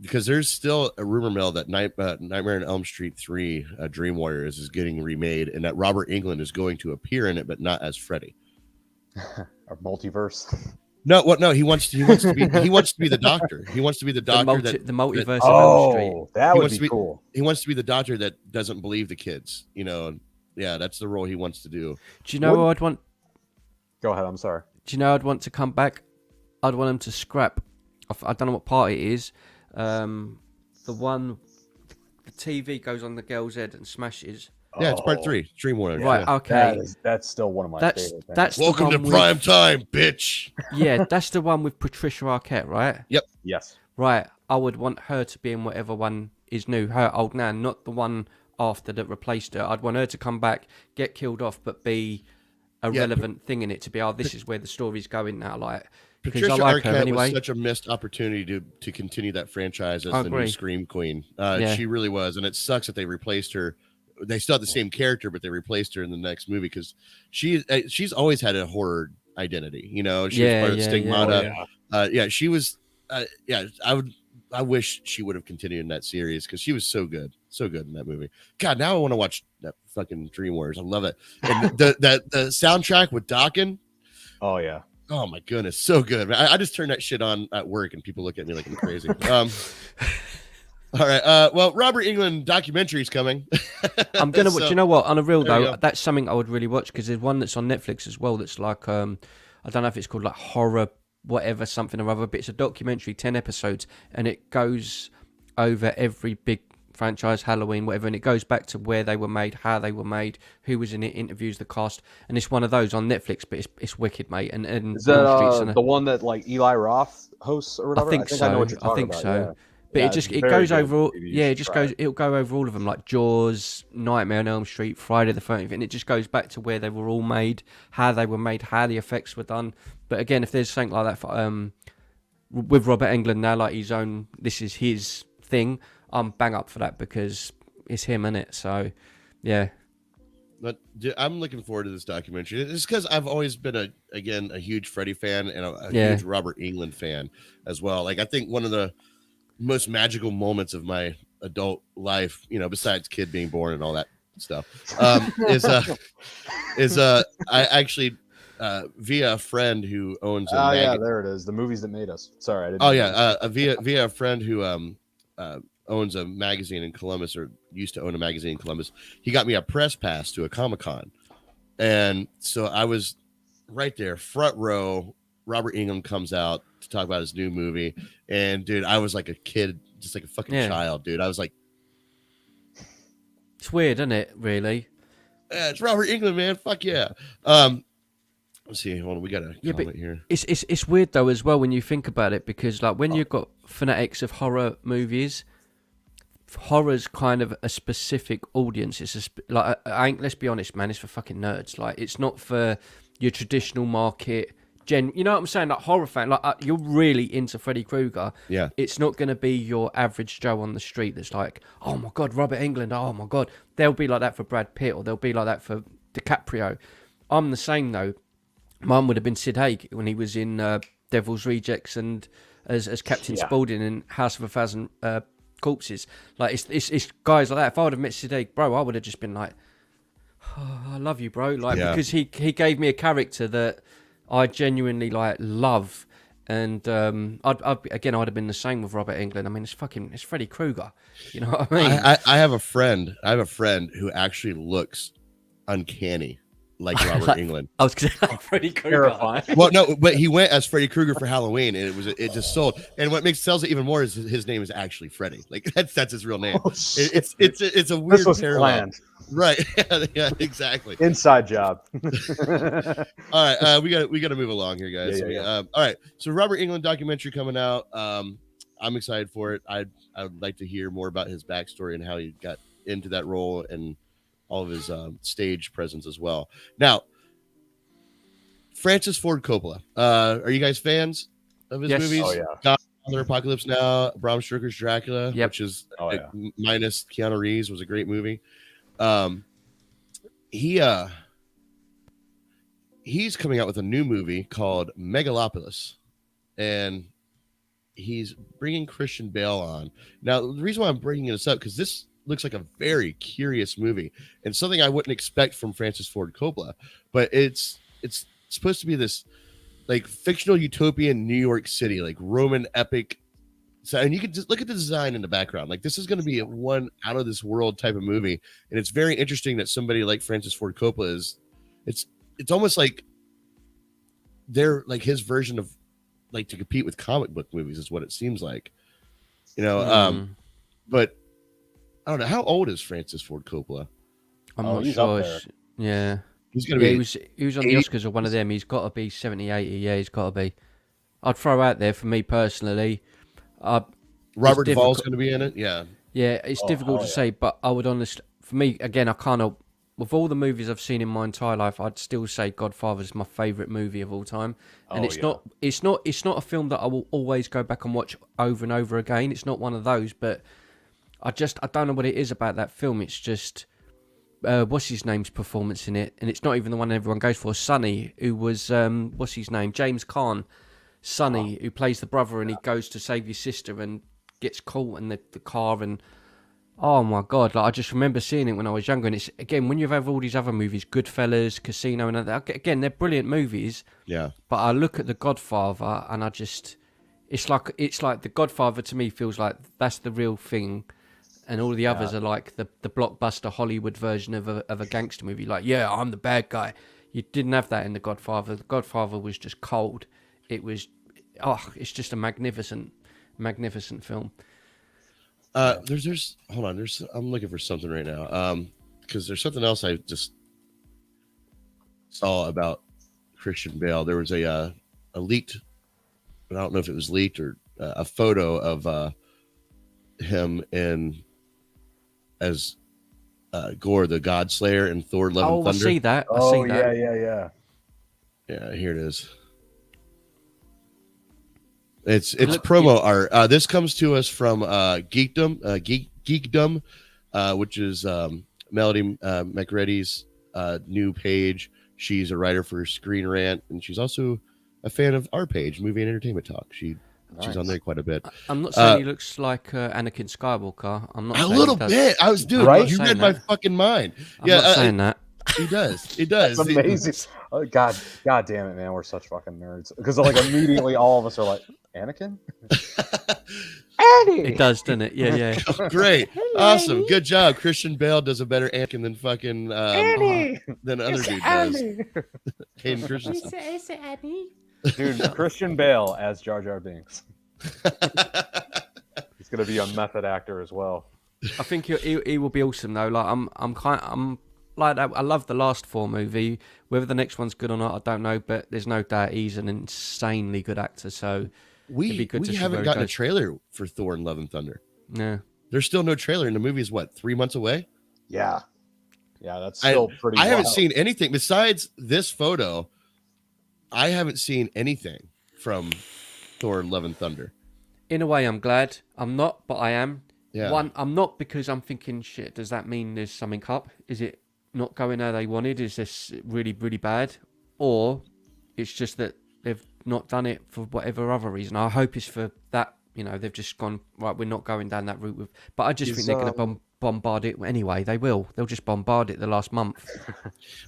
because there's still a rumor mill that Nightmare on Elm Street 3, Dream Warriors, is getting remade, and that Robert Englund is going to appear in it, but not as Freddy. Or multiverse. No, no, he wants to be the doctor. He wants to be the doctor the multiverse of Elm Street. Oh, that would be cool. He wants to be the doctor that doesn't believe the kids. That's the role he wants to do. Do you know what I'd want? Go ahead. I'm sorry. Do you know I'd want to come back? I'd want him to scrap. I don't know what part it is. The one, the TV goes on the girl's head and smashes. Yeah, it's part 3, Dream Warriors. Right, okay. That's still one of my favorite things. Welcome to prime time, bitch. Yeah, that's the one with Patricia Arquette, right? Yep. Yes. Right, I would want her to be in whatever one is new, her old nan, not the one after that replaced her. I'd want her to come back, get killed off, but be a relevant thing in it, to be, this is where the story's going now, because Patricia I like Arquette her anyway. was such a missed opportunity to continue that franchise as the new Scream Queen. She really was, and it sucks that they replaced her they still have the same character, but they replaced her in the next movie because she's always had a horror identity. You know, she was part of Stigmata. She was. I wish she would have continued in that series because she was so good in that movie. God, now I want to watch that fucking Dream Warriors. I love it. And the soundtrack with Dokken. Oh yeah. Oh my goodness, so good. I just turned that shit on at work and people look at me like I'm crazy. All right. Well, Robert Englund documentary is coming. I'm gonna watch. You know what? On a real though, that's something I would really watch because there's one that's on Netflix as well. That's like I don't know if it's called like horror, whatever, something or other. But it's a documentary, 10 episodes, and it goes over every big franchise, Halloween, whatever, and it goes back to where they were made, how they were made, who was in it, interviews the cast, and it's one of those on Netflix. But it's wicked, mate. And is that the one that like Eli Roth hosts or whatever? I think so. I know what you're talking about. So. Yeah. But it goes over all, it'll go over all of them, like Jaws, Nightmare on Elm Street, Friday the 13th, and it just goes back to where they were all made, how they were made, how the effects were done. But again, if there's something like that for, with Robert Englund now, like this is his thing, I'm bang up for that because it's him, innit? So, yeah. But I'm looking forward to this documentary. It's because I've always been a huge Freddy fan and a huge Robert Englund fan as well. Like I think one of the most magical moments of my adult life, you know, besides kid being born and all that stuff, is I actually via a friend who owns there it is, the movies that made us. Sorry, I didn't via a friend who owns a magazine in Columbus, or used to own a magazine in Columbus. He got me a press pass to a Comic-Con, and so I was right there, front row. Robert Englund comes out to talk about his new movie, and dude, I was like a kid, just like a fucking child, dude. I was like, it's weird, isn't it? Really? Yeah, it's Robert Englund, man. Fuck yeah. Let's see. Hold on, we got a comment here. It's weird though as well when you think about it, because like when you've got fanatics of horror movies, horror's kind of a specific audience. It's let's be honest, man. It's for fucking nerds. Like it's not for your traditional market. You know what I'm saying? Like horror fan, like you're really into Freddy Krueger. Yeah. It's not going to be your average Joe on the street that's like, oh my God, Robert Englund. Oh my God. They'll be like that for Brad Pitt, or they'll be like that for DiCaprio. I'm the same though. Mine would have been Sid Haig when he was in Devil's Rejects and as Captain Spaulding in House of a Thousand Corpses. Like it's guys like that. If I would have met Sid Haig, bro, I would have just been like, oh, I love you, bro. Like because he gave me a character that I genuinely like love, and I'd have been the same with Robert Englund. I mean, it's Freddy Krueger. You know what I mean? I have a friend who actually looks uncanny like Robert Englund. I was going to say Freddy Krueger. Well, no, but he went as Freddy Krueger for Halloween, and it just sold. And what sells it even more is his name is actually Freddy. Like that's his real name. Oh, it's a weird parallel. Right. Yeah, exactly. Inside job. All right, we got to move along here, guys. All right, so Robert Englund documentary coming out. I'm excited for it. I would like to hear more about his backstory and how he got into that role and all of his stage presence as well. Now, Francis Ford Coppola. Are you guys fans of his movies? Oh yeah. Godfather, Apocalypse Now, Bram Stoker's Dracula, which is minus Keanu Reeves, was a great movie. He's coming out with a new movie called Megalopolis, and he's bringing Christian Bale on. Now, the reason why I'm bringing this up, because this looks like a very curious movie and something I wouldn't expect from Francis Ford Coppola, but it's supposed to be this like fictional utopian New York City, like Roman epic. So, and you can just look at the design in the background. Like this is going to be a one out of this world type of movie. And it's very interesting that somebody like Francis Ford Coppola is, it's almost like they're like his version of like to compete with comic book movies is what it seems like, you know? But I don't know. How old is Francis Ford Coppola? I'm not sure. Yeah. He's going to be. He was on the Oscars or one of them. He's got to be 70, 80. Yeah, he's got to be. I'd throw out there for me personally. Robert Duvall's going to be in it. Yeah. Yeah, it's difficult to say, but I would honestly, for me, again, I kind of, with all the movies I've seen in my entire life, I'd still say Godfather is my favorite movie of all time. And it's not a film that I will always go back and watch over and over again. It's not one of those, but I don't know what it is about that film. It's just, what's his name's performance in it, and it's not even the one everyone goes for. Sonny, who was what's his name, James Caan. Sonny, who plays the brother, and he goes to save his sister and gets caught in the car, and oh my god, like I just remember seeing it when I was younger. And it's again when you have all these other movies, Goodfellas, Casino, and again they're brilliant movies. Yeah. But I look at The Godfather, and I just it's like The Godfather to me feels like that's the real thing. And all the others are like the blockbuster Hollywood version of a gangster movie. Like, yeah, I'm the bad guy. You didn't have that in The Godfather. The Godfather was just cold. It was, it's just a magnificent film. There's hold on. I'm looking for something right now. Because there's something else I just saw about Christian Bale. There was a leaked, but I don't know if it was leaked or a photo of him as Gore the God Slayer in Thor: Love and Thunder. I see that. Yeah. Yeah, here it is. It's promo art. This comes to us from Geekdom, which is Melody McReady's new page. She's a writer for Screen Rant, and she's also a fan of our page, Movie and Entertainment Talk. She's on there quite a bit. I'm not saying he looks like Anakin Skywalker. I'm not a saying little bit. I was doing right? You read my fucking mind. I'm not saying that. He does. He does. That's amazing. Oh, God damn it, man. We're such fucking nerds. Because like immediately all of us are like, Anakin? Annie! It does, doesn't it? Yeah. Great. Awesome. Good job. Christian Bale does a better Anakin than fucking than other dude does. Hayden Christensen. Is it Annie? Dude, Christian Bale as Jar Jar Binks. He's gonna be a method actor as well. I think he will be awesome though. Like I'm like that. I love the last Thor movie. Whether the next one's good or not, I don't know. But there's no doubt he's an insanely good actor. So we haven't gotten a trailer for Thor and Love and Thunder. No, there's still no trailer, and the movie's what, 3 months away? Yeah, that's still pretty. I haven't seen anything besides this photo. I haven't seen anything from Thor: Love and Thunder. In a way, I'm glad. I'm not, but I am. Yeah. One, I'm not because I'm thinking, shit, does that mean there's something up? Is it not going how they wanted? Is this really, really bad? Or it's just that they've not done it for whatever other reason. I hope it's for that, they've just gone, right, we're not going down that route. But I just think they're going to bombard it anyway. They will. They'll just bombard it the last month.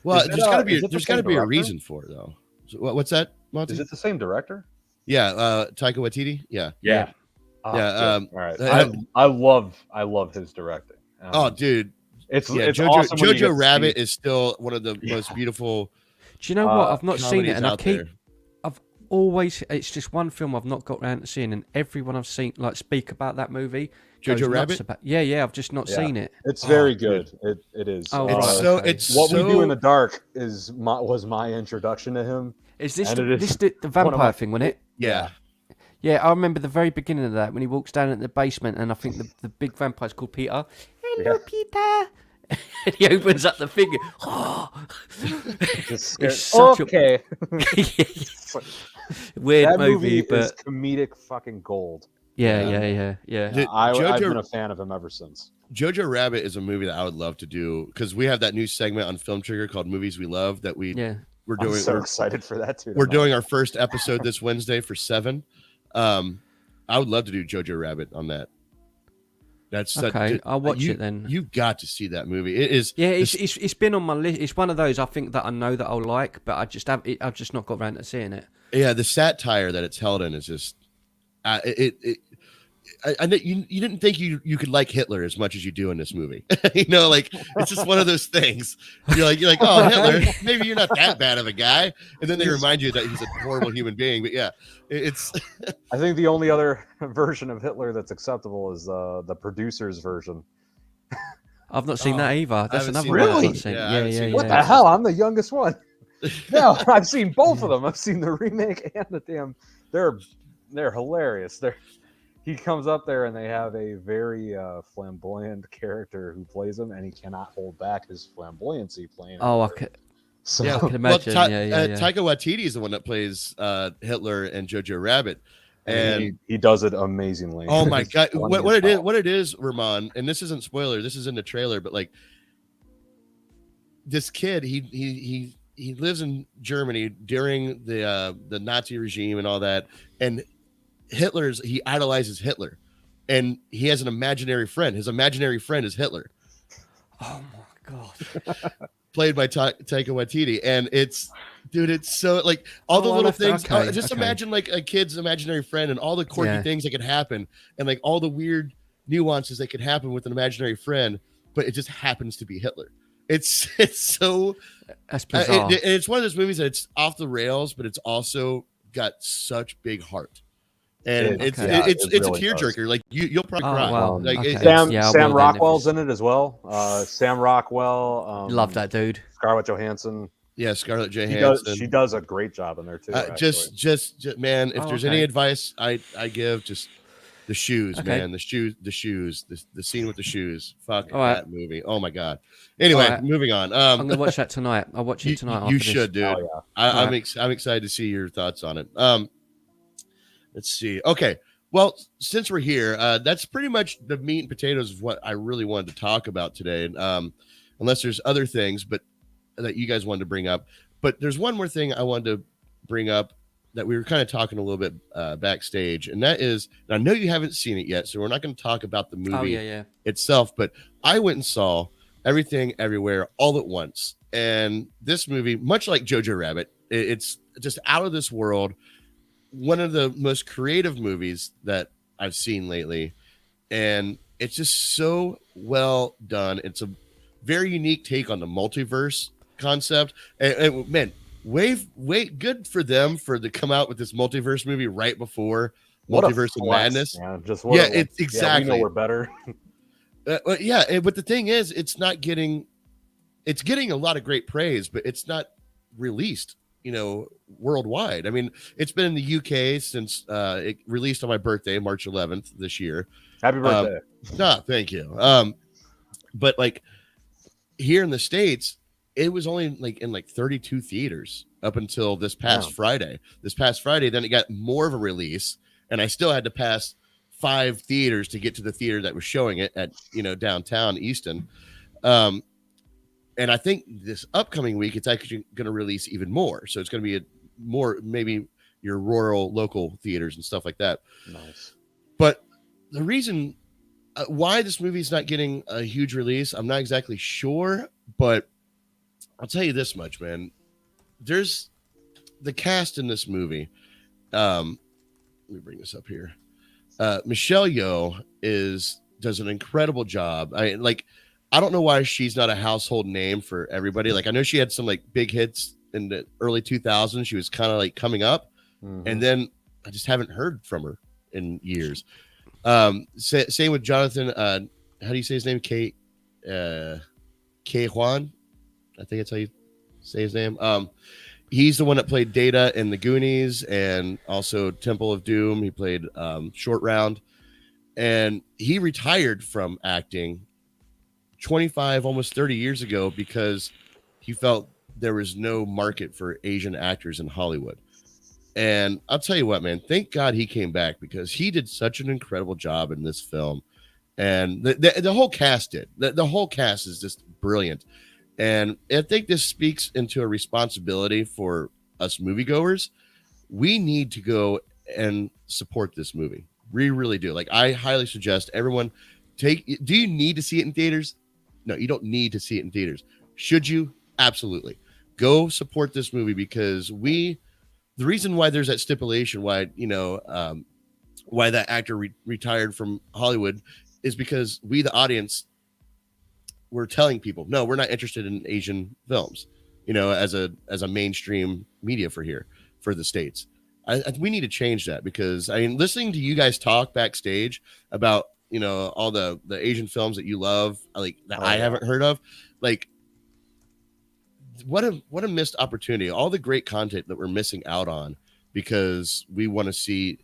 Well, there's got to be a reason for it, though. So, what's that, Monty? Is it the same director? Yeah, Taika Waititi. Yeah. Oh, yeah. All right. I love his directing. Dude, it's Jojo, awesome. Jojo Rabbit is still one of the most beautiful. Do you know what? I've not seen it, and I've always. It's just one film I've not got around to seeing, and everyone I've seen speak about that movie. Jojo Rabbit. Yeah. I've just not seen it. It's very good. It is. Oh, it's What We Do in the Dark was my introduction to him. Is this the vampire thing, wasn't it? Yeah. Yeah, I remember the very beginning of that when he walks down into the basement, and I think the big vampire's called Peter. Hello, Peter. And he opens up the finger. It's such okay. Weird that movie, but is comedic fucking gold. Yeah. I've been a fan of him ever since. Jojo Rabbit is a movie that I would love to do because we have that new segment on Film Trigger called Movies We Love that we're doing. I'm so excited for that too. We're doing our first episode this Wednesday for 7. I would love to do Jojo Rabbit on that. That's okay. I'll watch it then. You've got to see that movie. It is. Yeah, it's been on my list. It's one of those I think that I know that I'll like, but I've just not got around to seeing it. Yeah, the satire that it's held in is just I you didn't think you could like Hitler as much as you do in this movie. It's just one of those things. You're like, oh, Hitler, maybe you're not that bad of a guy. And then they remind you that he's a horrible human being. But yeah, it's. I think the only other version of Hitler that's acceptable is the producer's version. I've not seen that either. That's another one really? I've not seen. Yeah. What the hell? I'm the youngest one. No, I've seen both of them. I've seen the remake and the damn. They're hilarious. He comes up there and they have a very flamboyant character who plays him, and he cannot hold back his flamboyancy playing. Oh, I can imagine. Taika Waititi is the one that plays Hitler and Jojo Rabbit, and he does it amazingly. Oh my god! What it is, Ramon, and this isn't spoiler. This is in the trailer, but this kid, he lives in Germany during the Nazi regime and all that, and he idolizes Hitler, and he has an imaginary friend. His imaginary friend is Hitler. Oh my god. Played by Taika Waititi, and it's so like all the little things. Just imagine like a kid's imaginary friend and all the quirky things that could happen, and like all the weird nuances that could happen with an imaginary friend, but it just happens to be Hitler. It's so that's bizarre. It's one of those movies that it's off the rails, but it's also got such big heart. And it's really a tearjerker. Like you'll probably cry. Wow. Like Okay. Sam Rockwell's in it as well. Sam Rockwell. Love that dude. Scarlett Johansson. Yeah, Scarlett Johansson. She does a great job in there too. Just man, if there's any advice I give, just the shoes, man. The shoes. The scene with the shoes. Fuck that movie. Oh my god. Anyway, moving on. I'm gonna watch that tonight. I'll watch it tonight. You should, dude. Oh, yeah. I'm excited to see your thoughts on it. Let's see. Okay. Well, since we're here, that's pretty much the meat and potatoes of what I really wanted to talk about today. Unless there's other things, but that you guys wanted to bring up. But there's one more thing I wanted to bring up that we were kind of talking a little bit backstage, and that is, and I know you haven't seen it yet, so we're not going to talk about the movie itself. But I went and saw Everything Everywhere All at Once, and this movie, much like Jojo Rabbit, it's just out of this world. One of the most creative movies that I've seen lately, and it's just so well done. It's a very unique take on the multiverse concept, and man, way good for them to come out with this multiverse movie right before Multiverse of Madness. It's exactly. We know we're better. But the thing is, it's getting a lot of great praise, but it's not released worldwide. I mean, it's been in the UK since it released on my birthday, March 11th this year. Happy birthday. Thank you. But like here in the States, it was only like in 32 theaters up until this past Friday. Then it got more of a release, and I still had to pass 5 theaters to get to the theater that was showing it at downtown Easton. And I think this upcoming week, it's actually going to release even more. So it's going to be more, maybe your rural local theaters and stuff like that. Nice. But the reason why this movie is not getting a huge release, I'm not exactly sure. But I'll tell you this much, man. There's the cast in this movie. Let me bring this up here. Michelle Yeoh does an incredible job. I don't know why she's not a household name for everybody. Like, I know she had some big hits in the early 2000s. She was kind of coming up, and then I just haven't heard from her in years. Same with Jonathan. How do you say his name? K Juan. I think that's how you say his name. He's the one that played Data in The Goonies and also Temple of Doom. He played Short Round, and he retired from acting 25, almost 30 years ago because he felt there was no market for Asian actors in Hollywood. And I'll tell you what, man, thank God he came back because he did such an incredible job in this film. And the whole cast did. The whole cast is just brilliant. And I think this speaks into a responsibility for us moviegoers. We need to go and support this movie. We really do. I highly suggest everyone do you need to see it in theaters? No, you don't need to see it in theaters. Should you? Absolutely. Go support this movie because the reason why there's that stipulation, why that actor retired from Hollywood is because we, the audience, we're telling people, no, we're not interested in Asian films, as a mainstream media for the States. We need to change that because listening to you guys talk backstage about, all the Asian films that you love, I haven't heard of, what a missed opportunity. All the great content that we're missing out on because we want to see.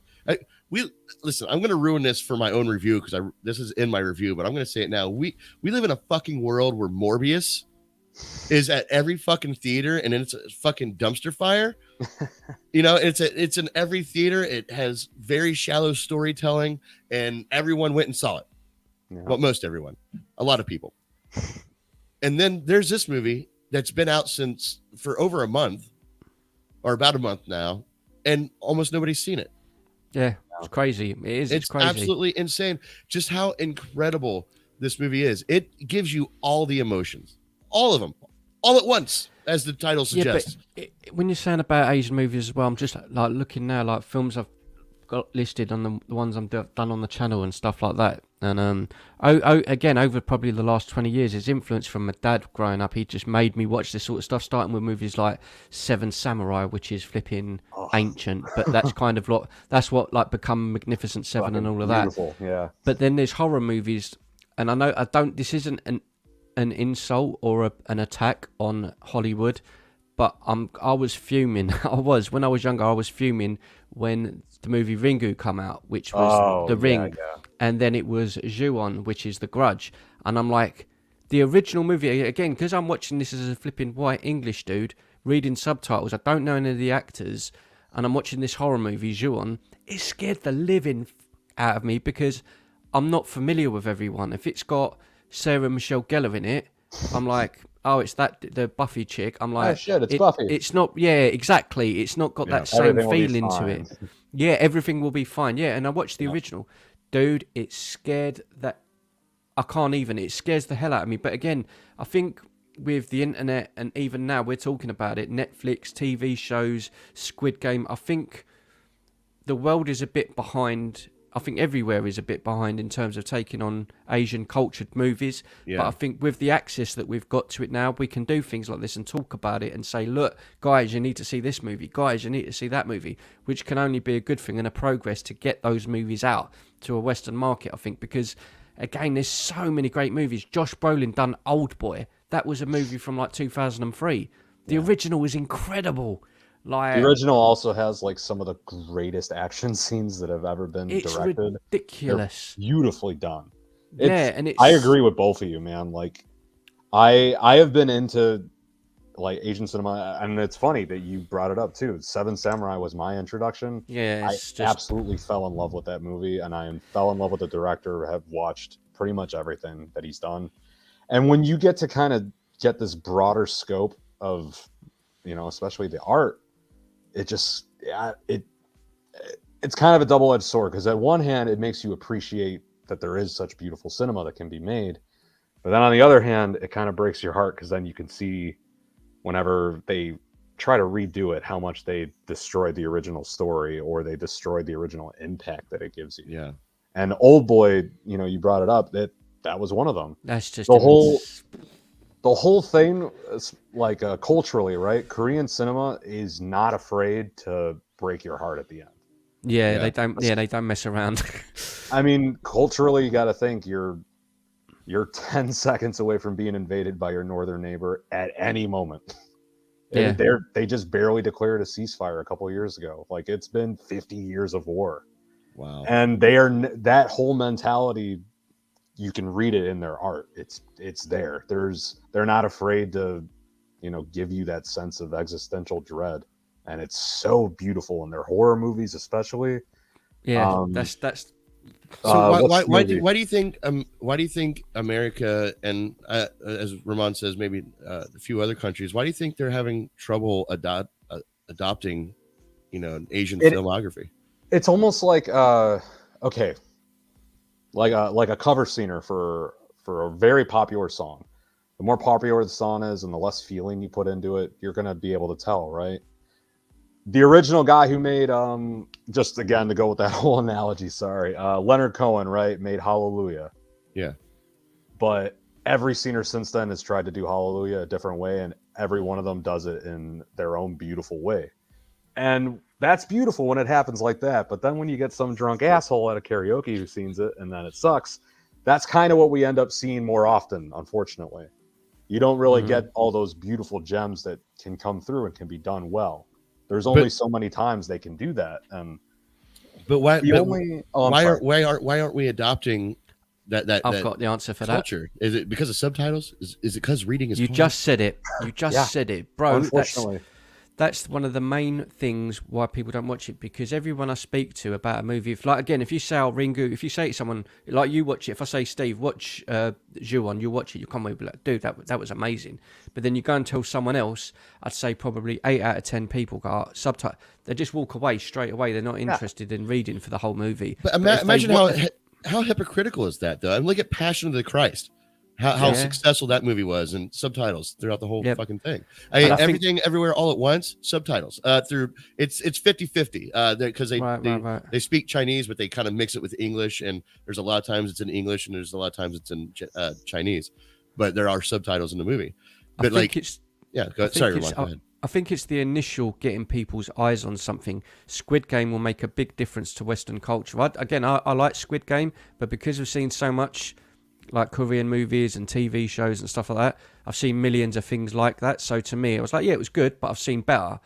Listen, I'm going to ruin this for my own review because this is in my review, but I'm going to say it now. We live in a fucking world where Morbius is at every fucking theater and it's a fucking dumpster fire. It's in every theater. It has very shallow storytelling and everyone went and saw it. Yeah. Well, most everyone, a lot of people. And then there's this movie that's been out for over a month or about a month now, and almost nobody's seen it. Yeah, it's crazy. It is. It's crazy. Absolutely insane. Just how incredible this movie is. It gives you all the emotions, all of them, all at once, as the title suggests. Yeah, but when you're saying about Asian movies as well, I'm just like looking now, like films I've got listed on the ones I've done on the channel and stuff like that. And again, over probably the last 20 years, his influence from my dad growing up, he just made me watch this sort of stuff, starting with movies like Seven Samurai, which is flipping ancient, but that's kind of that's what like become Magnificent Seven and all of that. Yeah. But then there's horror movies, and this isn't an insult or an attack on Hollywood, but I was fuming. When I was younger, I was fuming when the movie Ringu come out, which was The Ring, and then it was Ju-on, which is The Grudge, and I'm like, the original movie again, because I'm watching this as a flipping white English dude reading subtitles. I don't know any of the actors, and I'm watching this horror movie Ju-on. It scared the living out of me because I'm not familiar with everyone. If it's got Sarah Michelle Gellar in it, I'm like, oh, it's the Buffy chick. I'm like, oh shit, it's Buffy. It's not, yeah, exactly. It's not got that same feeling to it. Yeah, everything will be fine. Yeah, and I watched the original. Dude, it scared that I can't even. It scares the hell out of me. But again, I think with the internet, and even now we're talking about it, Netflix, TV shows, Squid Game, I think the world is a bit behind. I think everywhere is a bit behind in terms of taking on Asian cultured movies. Yeah. But I think with the access that we've got to it now, we can do things like this and talk about it and say, look, guys, you need to see this movie. Guys, you need to see that movie, which can only be a good thing and a progress to get those movies out to a Western market, I think, because, again, there's so many great movies. Josh Brolin done Old Boy. That was a movie from like 2003. The original was incredible. Like, the original also has like some of the greatest action scenes that have ever been directed. Ridiculous. They're beautifully done. And I agree with both of you, man. Like, I have been into like Asian cinema, and it's funny that you brought it up too. Seven Samurai was my introduction. Yeah, absolutely fell in love with that movie, and I fell in love with the director. Have watched pretty much everything that he's done, and when you get to kind of get this broader scope of, especially the art. It's kind of a double-edged sword, because at one hand it makes you appreciate that there is such beautiful cinema that can be made, but then on the other hand it kind of breaks your heart, because then you can see whenever they try to redo it how much they destroyed the original story, or they destroyed the original impact that it gives you. Yeah. And Old Boy, you brought it up, that was one of them. That's just the whole thing is like culturally, right? Korean cinema is not afraid to break your heart at the end. Yeah, they don't. Yeah, they don't mess around. I mean, culturally, you got to think you're 10 seconds away from being invaded by your northern neighbor at any moment. Yeah. They just barely declared a ceasefire a couple of years ago. Like, it's been 50 years of war. Wow. And that whole mentality. You can read it in their art. It's there. They're not afraid to, give you that sense of existential dread, and it's so beautiful in their horror movies, especially. Yeah, that's. So why do you think America and as Ramon says, maybe a few other countries, why do you think they're having trouble adopting, an Asian filmography? It's almost like okay. Like a cover singer for a very popular song. The more popular the song is and the less feeling you put into it, you're going to be able to tell, right? The original guy who made, just again to go with that whole analogy, sorry, Leonard Cohen, right, made Hallelujah. Yeah. But every singer since then has tried to do Hallelujah a different way, and every one of them does it in their own beautiful way. And that's beautiful when it happens like that. But then when you get some drunk asshole at a karaoke who sings it and then it sucks, that's kind of what we end up seeing more often, unfortunately. You don't really get all those beautiful gems that can come through and can be done well. There's only so many times they can do that. But why aren't we adopting that I've got the answer for culture? Is it because of subtitles? Is it because reading is you hard? Just said it. You just said it, bro. Unfortunately. That's one of the main things why people don't watch it, because everyone I speak to about a movie, if you say Ringu, if you say to someone like you watch it, if I say Steve, watch Ju-on, you watch it, you come away and be like, dude, that was amazing. But then you go and tell someone else, I'd say probably 8 out of 10 people go subtitle. They just walk away straight away. They're not interested in reading for the whole movie. But imagine how hypocritical is that though? I mean, look at Passion of the Christ. How successful that movie was, and subtitles throughout the whole fucking thing. Everything everywhere all at once, subtitles through it's 50-50 because they speak Chinese, but they kind of mix it with English, and there's a lot of times it's in English and there's a lot of times it's in Chinese, but there are subtitles in the movie. But go ahead. I think it's the initial getting people's eyes on something. Squid Game will make a big difference to Western culture. I like Squid Game, but because we've seen so much like Korean movies and TV shows and stuff like that, I've seen millions of things like that. So to me, I was like, yeah, it was good, but I've seen better.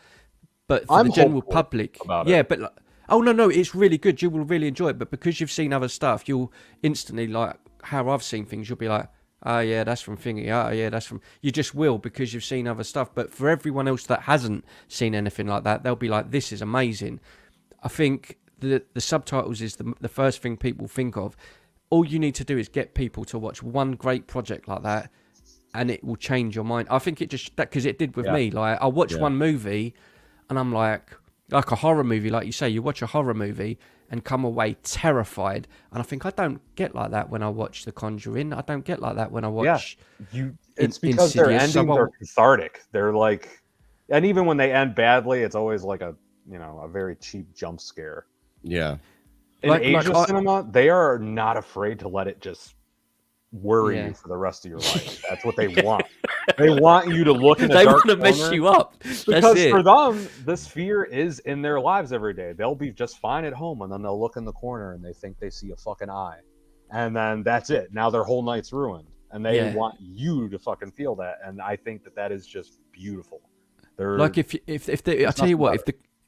But for the general public, but no, it's really good. You will really enjoy it. But because you've seen other stuff, you'll instantly, like how I've seen things, you'll be like, oh yeah, that's from Thingy. Oh yeah, that's from. You just will, because you've seen other stuff. But for everyone else that hasn't seen anything like that, they'll be like, this is amazing. I think the subtitles is the first thing people think of. All you need to do is get people to watch one great project like that, and it will change your mind. I think it just because it did with me. Like I watch one movie, and I'm like a horror movie, like you say, you watch a horror movie and come away terrified. And I think I don't get like that when I watch The Conjuring. I don't get like that when I watch. It's because their endings are cathartic. They're like, and even when they end badly, it's always like a very cheap jump scare. Yeah. In Asian cinema, they are not afraid to let it just worry you for the rest of your life. That's what they want. They want you to look in the dark corner. They want to mess you up. Because for them, this fear is in their lives every day. They'll be just fine at home, and then they'll look in the corner and they think they see a fucking eye. And then that's it. Now their whole night's ruined. And they want you to fucking feel that. And I think that is just beautiful. Like I tell you what,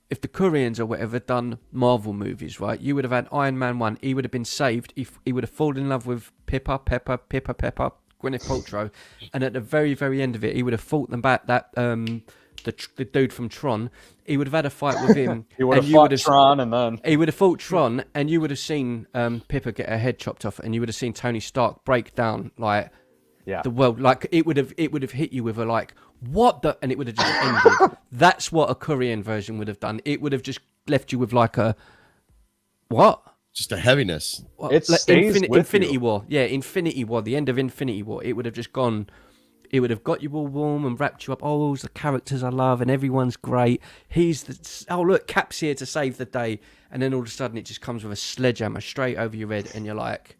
if the Koreans or whatever done Marvel movies, right, you would have had Iron Man 1. He would have been saved. He would have fallen in love with Pepper, Gwyneth Paltrow, and at the very, very end of it, he would have fought them back. That the dude from Tron, he would have had a fight with him. He would have fought Tron, and then he would have fought Tron, and you would have seen Pippa get her head chopped off, and you would have seen Tony Stark break down like the world. Like it would have hit you with a like, what the, and it would have just ended. That's what a Korean version would have done. It would have just left you with like a what? Just a heaviness. Well, it stays with Infinity you. War. Yeah, Infinity War. The end of Infinity War. It would have just gone. It would have got you all warm and wrapped you up. Oh, the characters I love and everyone's great. Look, Cap's here to save the day. And then all of a sudden it just comes with a sledgehammer straight over your head, and you're like,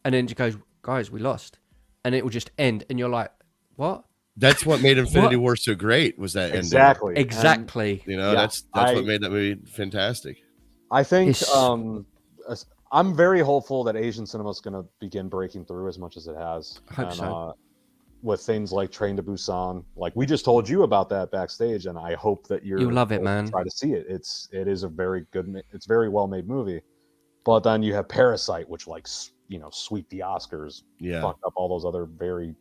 and then it goes, guys, we lost, and it will just end, and you're like, what? That's what made Infinity War so great, was that exactly ending. Exactly. And, that's what made that movie fantastic. I think I'm very hopeful that Asian cinema is going to begin breaking through as much as it has. I hope so. With things like Train to Busan, like we just told you about that backstage, and I hope that you'll love it, man. Try to see it. It is a very good, it's very well made movie. But then you have Parasite, which sweep the Oscars, fucked up all those other very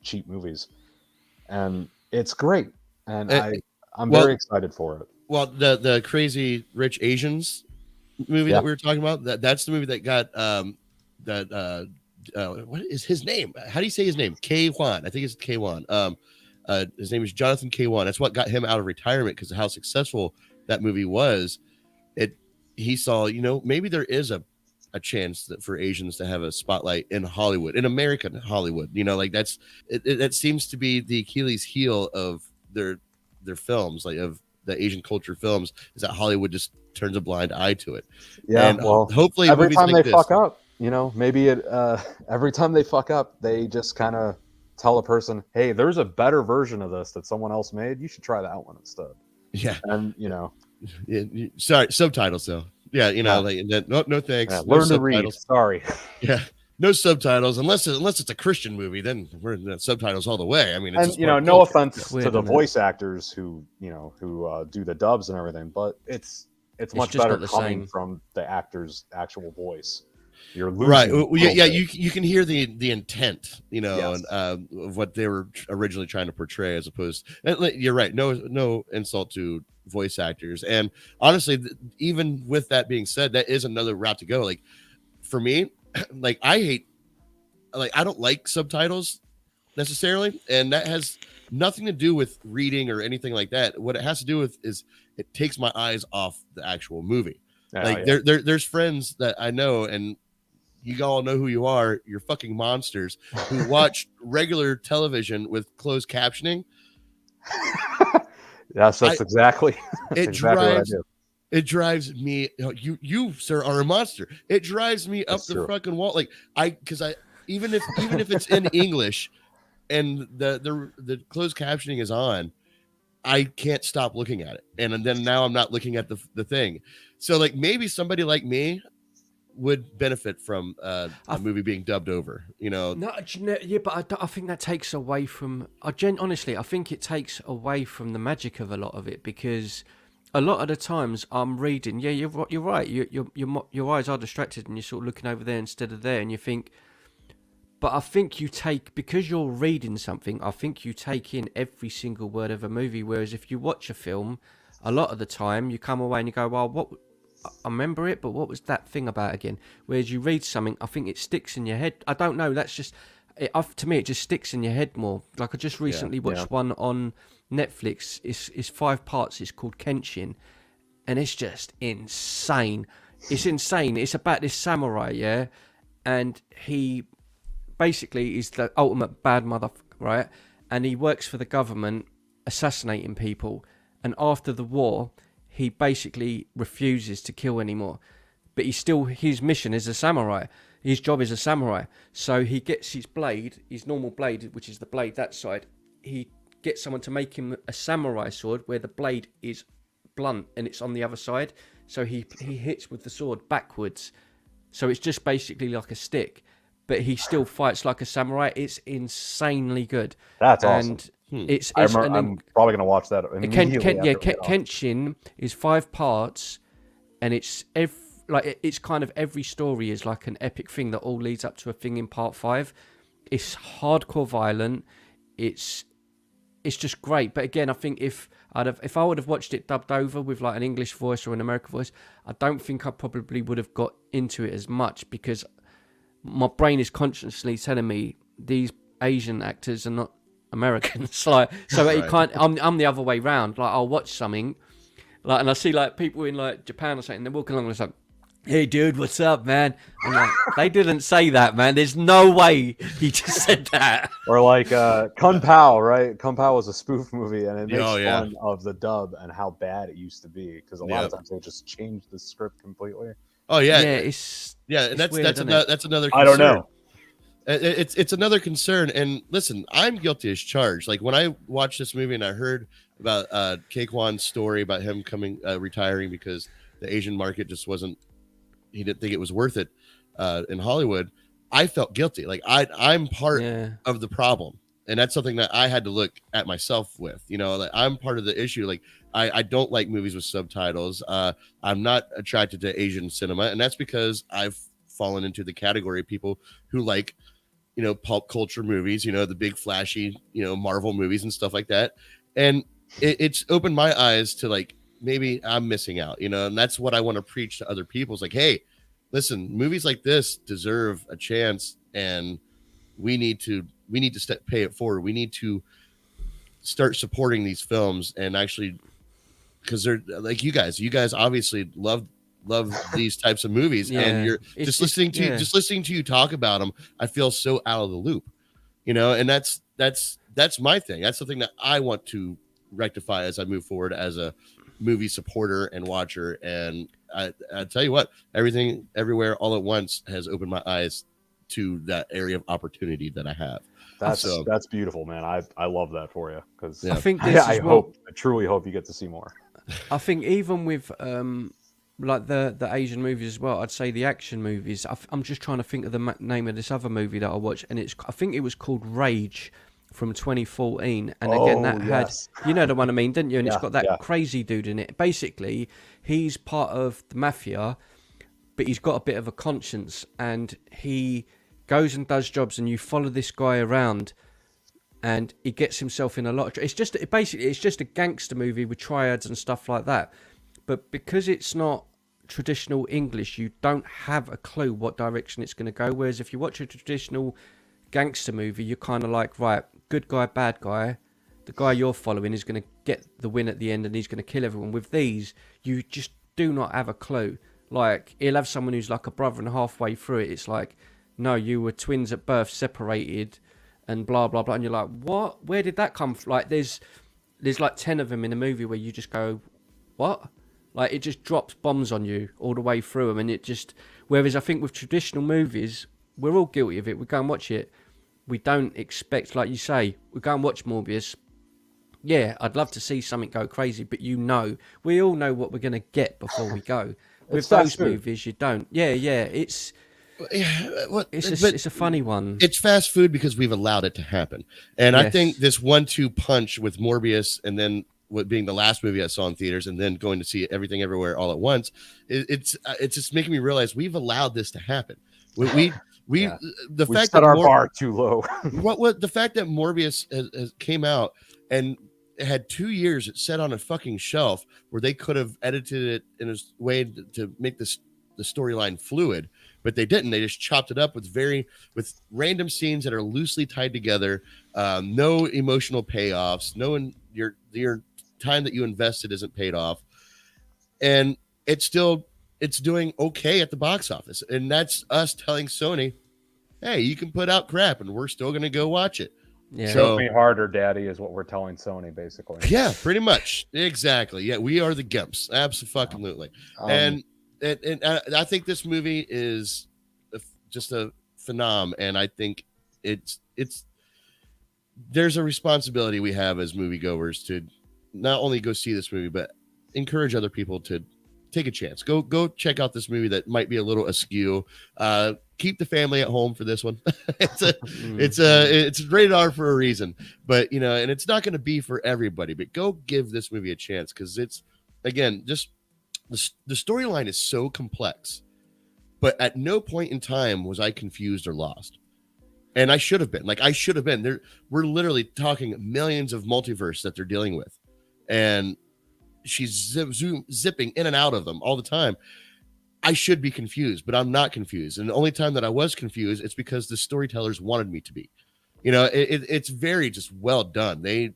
cheap movies, and it's great. And I'm very excited for it. Well, the Crazy Rich Asians movie that we were talking about, that's the movie that got what is his name? How do you say his name? K-Wan. I think it's K-Wan. His name is Jonathan K-Wan. That's what got him out of retirement, because of how successful that movie was. He saw, maybe there is a chance that for Asians to have a spotlight in Hollywood, in American Hollywood. That seems to be the Achilles heel of their films, like of the Asian culture films, is that Hollywood just turns a blind eye to it. Yeah, and hopefully every time they fuck up, maybe every time they fuck up, they just kind of tell a person, hey, there's a better version of this that someone else made. You should try that one instead. Yeah. And, sorry, subtitles though. Yeah. No thanks. Yeah, learn to read. Sorry. Yeah. No subtitles, unless it's a Christian movie, then we're in the subtitles all the way. I mean, it's no offense to the voice actors who do the dubs and everything, but it's much better coming from the actor's actual voice. You're losing. Right. Well, yeah. You can hear the intent, Yes. of what they were originally trying to portray, as opposed. And you're right. No insult to voice actors, and honestly, even with that being said, that is another route to go. Like for me, like I don't like subtitles necessarily, and that has nothing to do with reading or anything like that. What it has to do with is it takes my eyes off the actual movie. There's friends that I know, and you all know who you are. You're fucking monsters who watch regular television with closed captioning. Yes, that's exactly. That's exactly what I do. It drives me. You sir are a monster. It drives me up the fucking wall. Like even if it's in English, and the closed captioning is on, I can't stop looking at it. And then now I'm not looking at the thing. So like maybe somebody like me would benefit from a movie being dubbed over, No, yeah, but I think that takes away from. Honestly, I think it takes away from the magic of a lot of it, because a lot of the times I'm reading. Yeah, you're right. Your eyes are distracted, and you're sort of looking over there instead of there, and you think. But I think because you're reading something, I think you take in every single word of a movie. Whereas if you watch a film, a lot of the time you come away and you go, well, what? I remember it, but what was that thing about again? Whereas you read something, I think it sticks in your head. I don't know. That's just, to me, it just sticks in your head more. Like I just recently watched one on Netflix. It's 5 parts. It's called Kenshin, and it's just insane. It's insane. It's about this samurai, yeah, and he basically is the ultimate bad motherfucker, right? And he works for the government, assassinating people. And after the war, he basically refuses to kill anymore. But his mission is a samurai. His job is a samurai. So he gets his blade, his normal blade, which is the blade that side. He gets someone to make him a samurai sword where the blade is blunt and it's on the other side. So he hits with the sword backwards. So it's just basically like a stick. But he still fights like a samurai. It's insanely good. That's awesome. And I'm probably going to watch that immediately. Kenshin is 5 parts, and it's kind of every story is like an epic thing that all leads up to a thing in part 5. It's hardcore violent. It's just great. But again, I think if I would have watched it dubbed over with like an English voice or an American voice, I don't think I probably would have got into it as much, because my brain is consciously telling me these Asian actors are not Americans. So it can't. I'm the other way round. Like I'll watch something, like, and I see like people in like Japan or something. They're walking along and it's like, "Hey, dude, what's up, man?" I'm like, they didn't say that, man. There's no way he just said that. Or like Kung Pao, right? Kung Pao was a spoof movie, and it makes fun of the dub and how bad it used to be, because a lot of times they just change the script completely. Oh yeah, and that's weird, that's another concern. I don't know. It's another concern. And listen, I'm guilty as charged. Like when I watched this movie and I heard about Kwan story about him retiring because the Asian market just he didn't think it was worth it in Hollywood, I felt guilty. Like I'm part of the problem, and that's something that I had to look at myself with. Like I'm part of the issue. Like I don't like movies with subtitles. I'm not attracted to Asian cinema, and that's because I've fallen into the category of people who like, pulp culture movies, the big flashy, Marvel movies and stuff like that. And it's opened my eyes to like, maybe I'm missing out, and that's what I want to preach to other people. It's like, hey, listen, movies like this deserve a chance, and we need to pay it forward. We need to start supporting these films, and actually, because they're like you guys obviously love these types of movies, and you're just listening to you talk about them. I feel so out of the loop, and that's my thing. That's something that I want to rectify as I move forward as a movie supporter and watcher. And I tell you what, Everything Everywhere All at Once has opened my eyes to that area of opportunity that I have. That's beautiful, man. I love that for you, because I think I truly hope you get to see more. I think even with like the Asian movies as well, I'd say the action movies. I'm just trying to think of the name of this other movie that I watched, and I think it was called Rage from 2014. And again, that had, the one I mean, didn't you? And it's got that crazy dude in it. Basically, he's part of the mafia, but he's got a bit of a conscience, and he goes and does jobs, and you follow this guy around, and he gets himself in a lot of... It's just a gangster movie with triads and stuff like that. But because it's not traditional English, you don't have a clue what direction it's going to go. Whereas if you watch a traditional gangster movie, you're kind of like, right, good guy, bad guy. The guy you're following is going to get the win at the end, and he's going to kill everyone. With these, you just do not have a clue. Like, he'll have someone who's like a brother, and halfway through it, it's like, no, you were twins at birth, separated, and blah, blah, blah. And you're like, what? Where did that come from? Like, there's like 10 of them in a movie where you just go, what? Like, it just drops bombs on you all the way through them, and it just... Whereas I think with traditional movies, we're all guilty of it. We go and watch it. We don't expect, like you say, we go and watch Morbius. Yeah, I'd love to see something go crazy, but we all know what we're going to get before we go. With those movies, you don't. Yeah, it's a funny one. It's fast food because we've allowed it to happen. And yes. I think this 1-2 punch with Morbius, and then what being the last movie I saw in theaters, and then going to see Everything Everywhere All at Once, it's just making me realize we've allowed this to happen. We set our bar too low. The fact that Morbius has came out and it had 2 years, it sat on a fucking shelf where they could have edited it in a way to make the storyline fluid, but they didn't. They just chopped it up with random scenes that are loosely tied together, no emotional payoffs, your time that you invested isn't paid off, and it's doing okay at the box office, and that's us telling Sony, hey, you can put out crap and we're still going to go watch it. Yeah. Show me harder, daddy, is what we're telling Sony, basically. Yeah, pretty much. Exactly. Yeah, we are the gimps. Absolutely. And I think this movie is just a phenom, and I think it's there's a responsibility we have as moviegoers to not only go see this movie, but encourage other people to take a chance. Go check out this movie that might be a little askew. Keep the family at home for this one. It's rated R for a reason, but and it's not going to be for everybody, but go give this movie a chance, because it's, again, just the storyline is so complex, but at no point in time was I confused or lost. And I should have been. We're literally talking millions of multiverse that they're dealing with, and she's zipping in and out of them all the time. I should be confused, but I'm not confused. And the only time that I was confused, it's because the storytellers wanted me to be. It's very just well done. They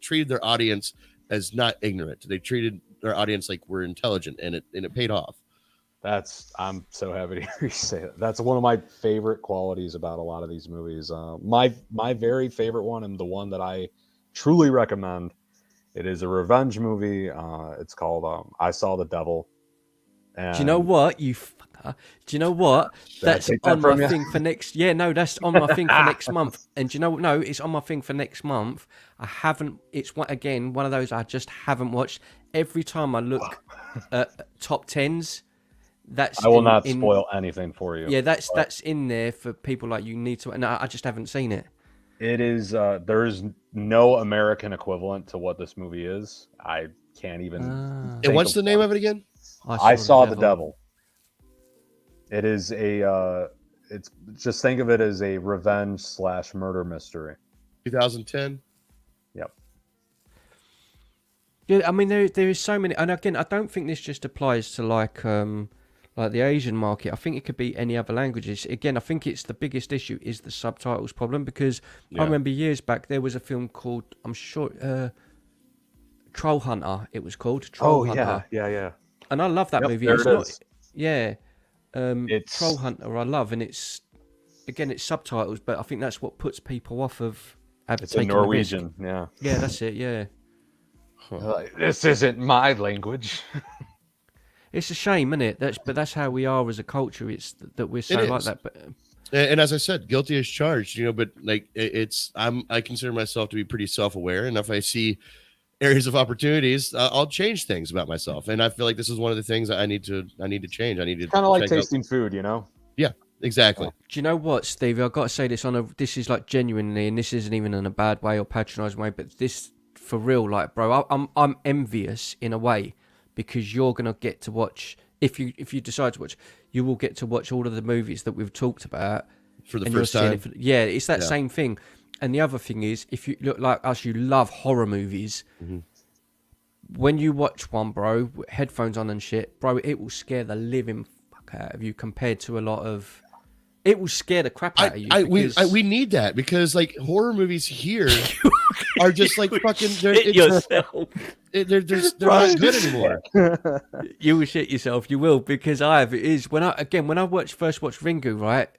treated their audience as not ignorant. They treated their audience like we're intelligent, and it paid off. I'm so happy to hear you say that. That's one of my favorite qualities about a lot of these movies. My very favorite one, and the one that I truly recommend, it is a revenge movie. It's called I Saw the Devil. And do you know what, you fucker? Do you know what? That's on my thing for next. Yeah, no, that's on my thing for next month. And do you know what? No, it's on my thing for next month. I haven't. It's one of those I just haven't watched. Every time I look at top 10s, I will not spoil anything for you. Yeah, that's in there for people like you need to. And I just haven't seen it. It is. There is no American equivalent to what this movie is. I can't even. And what's the name of it again? I Saw the Devil. It is it's just think of it as a revenge / murder mystery. 2010. Yep. Yeah, I mean there is so many, and again, I don't think this just applies to like the Asian market. I think it could be any other languages. Again, I think it's the biggest issue is the subtitles problem, because I remember years back there was a film called, I'm sure, Troll Hunter. It was called Troll Hunter. Yeah. And I love that movie. It's Troll Hunter I love, and it's subtitles, but I think that's what puts people off of It's in Norwegian, yeah. Yeah, that's it, yeah. This isn't my language. It's a shame, isn't it? But that's how we are as a culture. It's that we're so like that. But and as I said, guilty as charged. But like I consider myself to be pretty self-aware, and if I see areas of opportunities, I'll change things about myself. And I feel like this is one of the things that I need to change. I need to kind of like tasting food, Yeah, exactly. Do you know what, Stevie? I've got to say this this is like genuinely, and this isn't even in a bad way or patronizing way, but this for real, like, bro, I'm envious in a way, because you're gonna get to watch, if you decide to watch, you will get to watch all of the movies that we've talked about for the first time. It's that same thing. And the other thing is, if you look like us, you love horror movies. Mm-hmm. When you watch one, bro, headphones on and shit, bro, it will scare the living fuck out of you compared to a lot of. It will scare the crap out of you. We need that because like horror movies here are just like fucking. They're not good anymore. You will shit yourself. You will because when I first watched Ringu, right.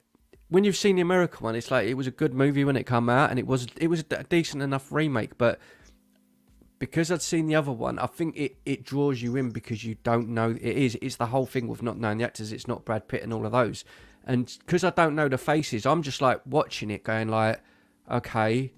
When you've seen the American one, it's like it was a good movie when it came out, and it was a decent enough remake. But because I'd seen the other one, I think it draws you in because you don't know it's the whole thing with not knowing the actors. It's not Brad Pitt and all of those, and because I don't know the faces, I'm just like watching it, going like, okay,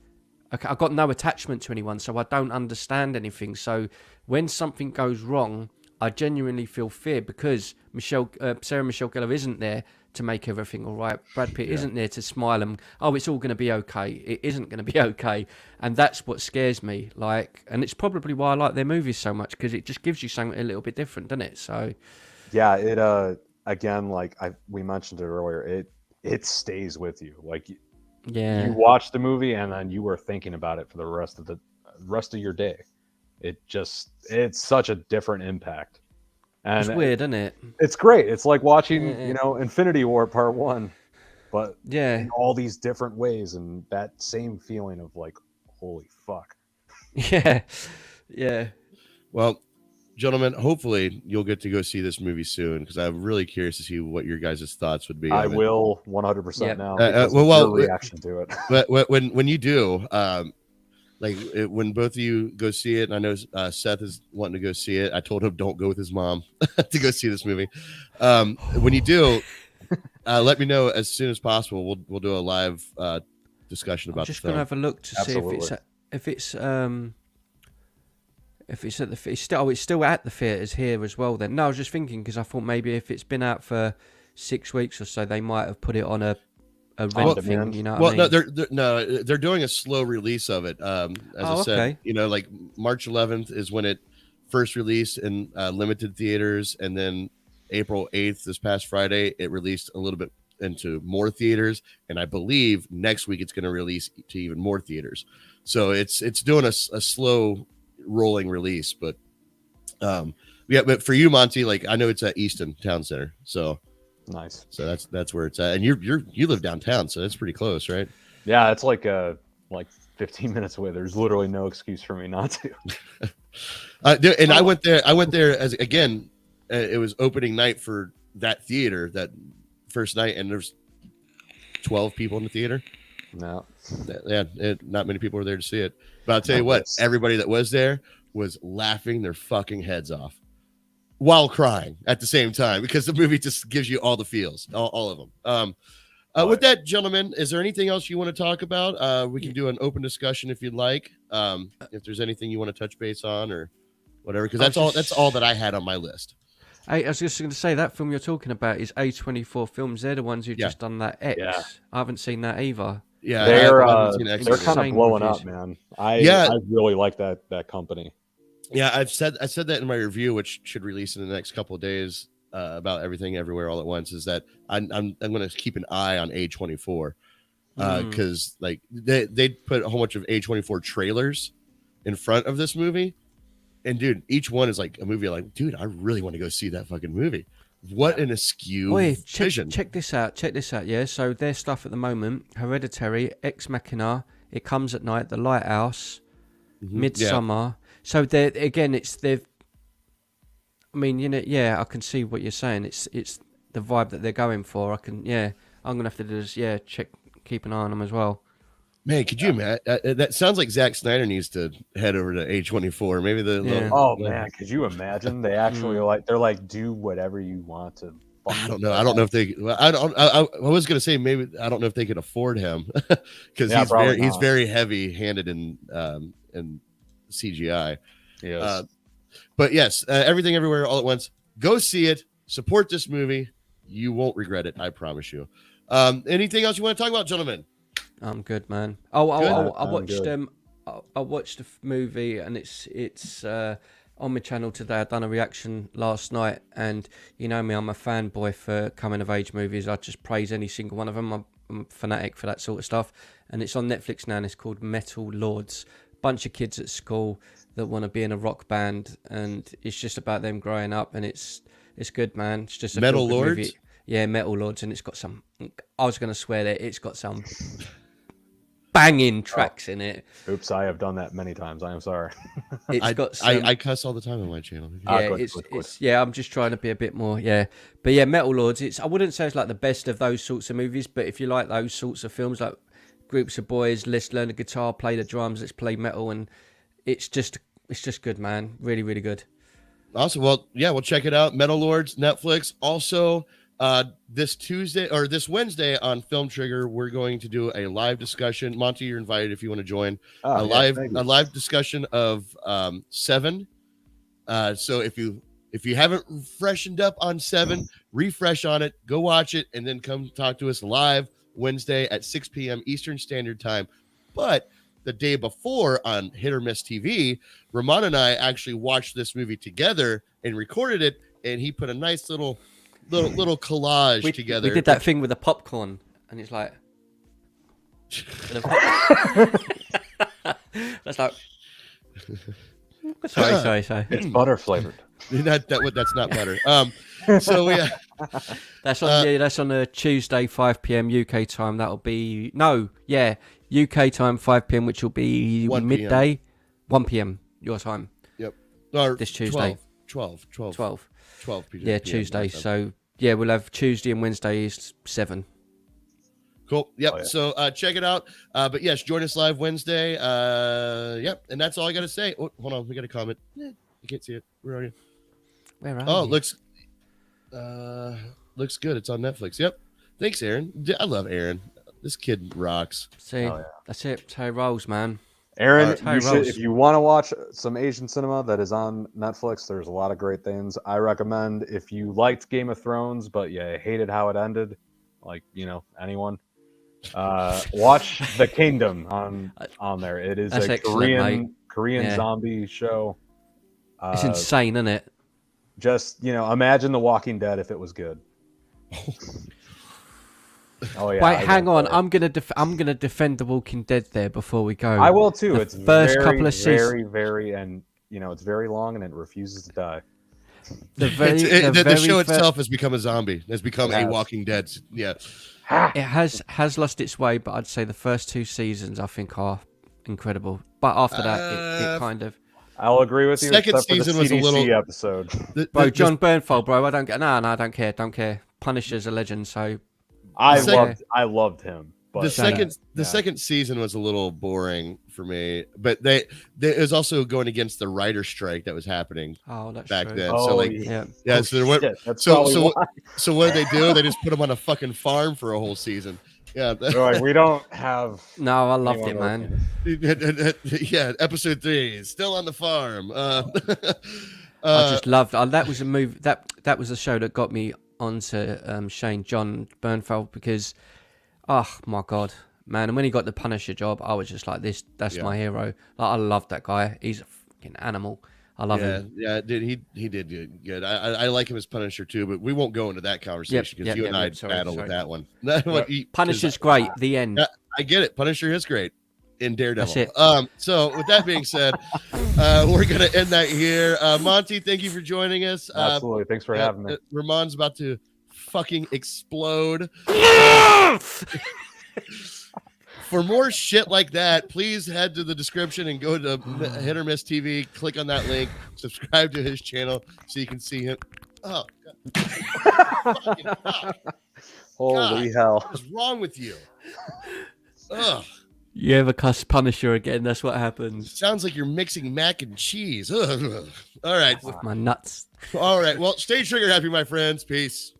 I've got no attachment to anyone, so I don't understand anything. So when something goes wrong, I genuinely feel fear because Sarah Michelle Gellar isn't there to make everything all right. Brad Pitt isn't there to smile and it's all going to be okay. It isn't going to be okay, and that's what scares me. Like, and it's probably why I like their movies so much because it just gives you something a little bit different, doesn't it? So, yeah, it again, like we mentioned it earlier, it stays with you. Like, you watch the movie and then you were thinking about it for the rest of your day. It's such a different impact. And it's weird, isn't it? It's great. It's like watching, Infinity War Part 1, but in all these different ways, and that same feeling of like, holy fuck. Yeah. Well, gentlemen, hopefully you'll get to go see this movie soon because I'm really curious to see what your guys' thoughts would be. I will 100% now. Your reaction to it. But when you do, when both of you go see it, and I know Seth is wanting to go see it. I told him don't go with his mom to go see this movie. When you do, let me know as soon as possible. We'll do a live discussion about. I'm just going to have a look to see if it's at the it's still at the theaters here as well. Then no, I was just thinking because I thought maybe if it's been out for 6 weeks or so, they might have put it on a rent thing, you know. What I mean? They're doing a slow release of it. As I said, like March 11th is when it first released in limited theaters, and then April 8th, this past Friday, it released a little bit into more theaters, and I believe next week it's going to release to even more theaters. So it's doing a slow rolling release, but but for you, Monty, like I know it's at Easton Town Center, so. Nice. So that's where it's at, and you live downtown, so that's pretty close, right? Yeah, it's like 15 minutes away. There's literally no excuse for me not to. And I went there as again, it was opening night for that theater that first night, and there's 12 people in the theater. No, not many people were there to see it. But I'll tell you what, everybody that was there was laughing their fucking heads off. While crying at the same time, because the movie just gives you all the feels, all of them. With that, gentlemen, is there anything else you want to talk about? We can do an open discussion if you'd like. If there's anything you want to touch base on or whatever, because that's all that I had on my list. I was just going to say that film you're talking about is A24 Films. They're the ones who've just done that X. Yeah. I haven't seen that either. Yeah, they're kind of blowing up, man. I really like that company. Yeah, I said that in my review, which should release in the next couple of days, about Everything Everywhere All at Once. Is that I'm going to keep an eye on A24 because like they put a whole bunch of A24 trailers in front of this movie, and dude, each one is like a movie. Like, dude, I really want to go see that fucking movie. What an askew vision! Check this out. Yeah, so their stuff at the moment: Hereditary, Ex Machina, It Comes at Night, The Lighthouse, Midsummer. Yeah. So they're I mean, I can see what you're saying. It's the vibe that they're going for. I'm gonna have to do this. Yeah, keep an eye on them as well. Man, could you imagine? That sounds like Zack Snyder needs to head over to A24. Maybe man, could you imagine? They actually they're like, do whatever you want to. I don't know. I don't know if they. I was gonna say maybe I don't know if they could afford him because he's very heavy-handed in CGI. Yes. But yes, Everything Everywhere All at Once. Go see it. Support this movie. You won't regret it. I promise you. Anything else you want to talk about, gentlemen? I'm good, man. I watched a movie, and it's on my channel today. I've done a reaction last night, and you know me, I'm a fanboy for coming of age movies. I just praise any single one of them. I'm a fanatic for that sort of stuff, and it's on Netflix now, and it's called Metal Lords. Bunch of kids at school that want to be in a rock band, and it's just about them growing up, and it's good, man. It's just a Metal feel-good Lords? movie. Yeah, Metal Lords, and it's got some. I was going to swear that it's got some banging tracks in it. Oops, I have done that many times. I am sorry. It's got some, I cuss all the time on my channel. yeah, Good. it's yeah. I'm just trying to be a bit more, yeah. But yeah, Metal Lords. I wouldn't say it's like the best of those sorts of movies, but if you like those sorts of films, like groups of boys, let's learn the guitar, play the drums, let's play metal, and it's just good, man. Really, really good. Awesome. Well, yeah, we'll check it out. Metal Lords, Netflix. Also, this Tuesday or this Wednesday on Film Trigger, we're going to do a live discussion. Monty, you're invited if you want to join. A live discussion of Seven. So if you haven't freshened up on Seven, refresh on it, go watch it, and then come talk to us live Wednesday at 6 p.m. Eastern Standard Time. But the day before on Hit or Miss TV, Ramon and I actually watched this movie together and recorded it, and he put a nice little collage together. We did that thing with the popcorn, and it's like that's like sorry. It's butter flavored. That's not butter. So yeah, that's on a Tuesday 5 p.m. UK time. That'll be UK time 5 p.m., which will be 1 midday 1 p.m. your time. Yep. Or this Tuesday 12 p.m. Yeah, Tuesday. So yeah, we'll have Tuesday and Wednesday is 7. Cool. Yep. Oh, yeah. So check it out. But yes, join us live Wednesday. Yep. And that's all I got to say. Oh, hold on. We got a comment. You can't see it. Where are you? Where are Oh, you? looks good. It's on Netflix. Yep. Thanks, Aaron. I love Aaron. This kid rocks. See, that's it. That's how it rolls, man. Aaron, if you want to watch some Asian cinema that is on Netflix, there's a lot of great things. I recommend if you liked Game of Thrones, but you hated how it ended, like, anyone, watch The Kingdom on there. It is a Korean zombie show. It's insane, isn't it? Just, imagine The Walking Dead if it was good. Oh yeah. Wait, hang on. I'm gonna defend The Walking Dead there before we go. I will too. It's first very, couple of seasons, very, and it's very long and it refuses to die. The show itself has become a zombie. Has become a Walking Dead. Yeah. It has lost its way, but I'd say the first 2 seasons I think are incredible. But after that, it kind of. I'll agree with you. Second season was a little episode. John Bernthal, bro. I don't care. Punisher's a legend, so. I loved him. But the second season was a little boring for me, but it was also going against the writer strike that was happening back true. then. Oh, So what did they do? They just put him on a fucking farm for a whole season. Yeah, like, we don't have. No, I loved it, man. Yeah, episode 3 is still on the farm. I just loved. That was a movie. That was a show that got me onto John Bernthal, because oh my god, man, and when he got the Punisher job, I was just like, that's my hero. Like, I love that guy. He's a fucking animal. I love him. Yeah, dude, he did good. I like him as Punisher too, but we won't go into that conversation because you and I battle with that one. Punisher's great. The end. I get it. Punisher is great in Daredevil. That's it. So with that being said, we're gonna end that here. Monty, thank you for joining us. Absolutely. Thanks for having me. Ramon's about to fucking explode. For more shit like that, please head to the description and go to Hit or Miss TV. Click on that link. Subscribe to his channel so you can see him. Oh, God. Holy hell. What is wrong with you? Ugh. You ever cuss Punisher again, that's what happens. Sounds like you're mixing mac and cheese. Ugh. All right. With my nuts. All right. Well, stay trigger happy, my friends. Peace.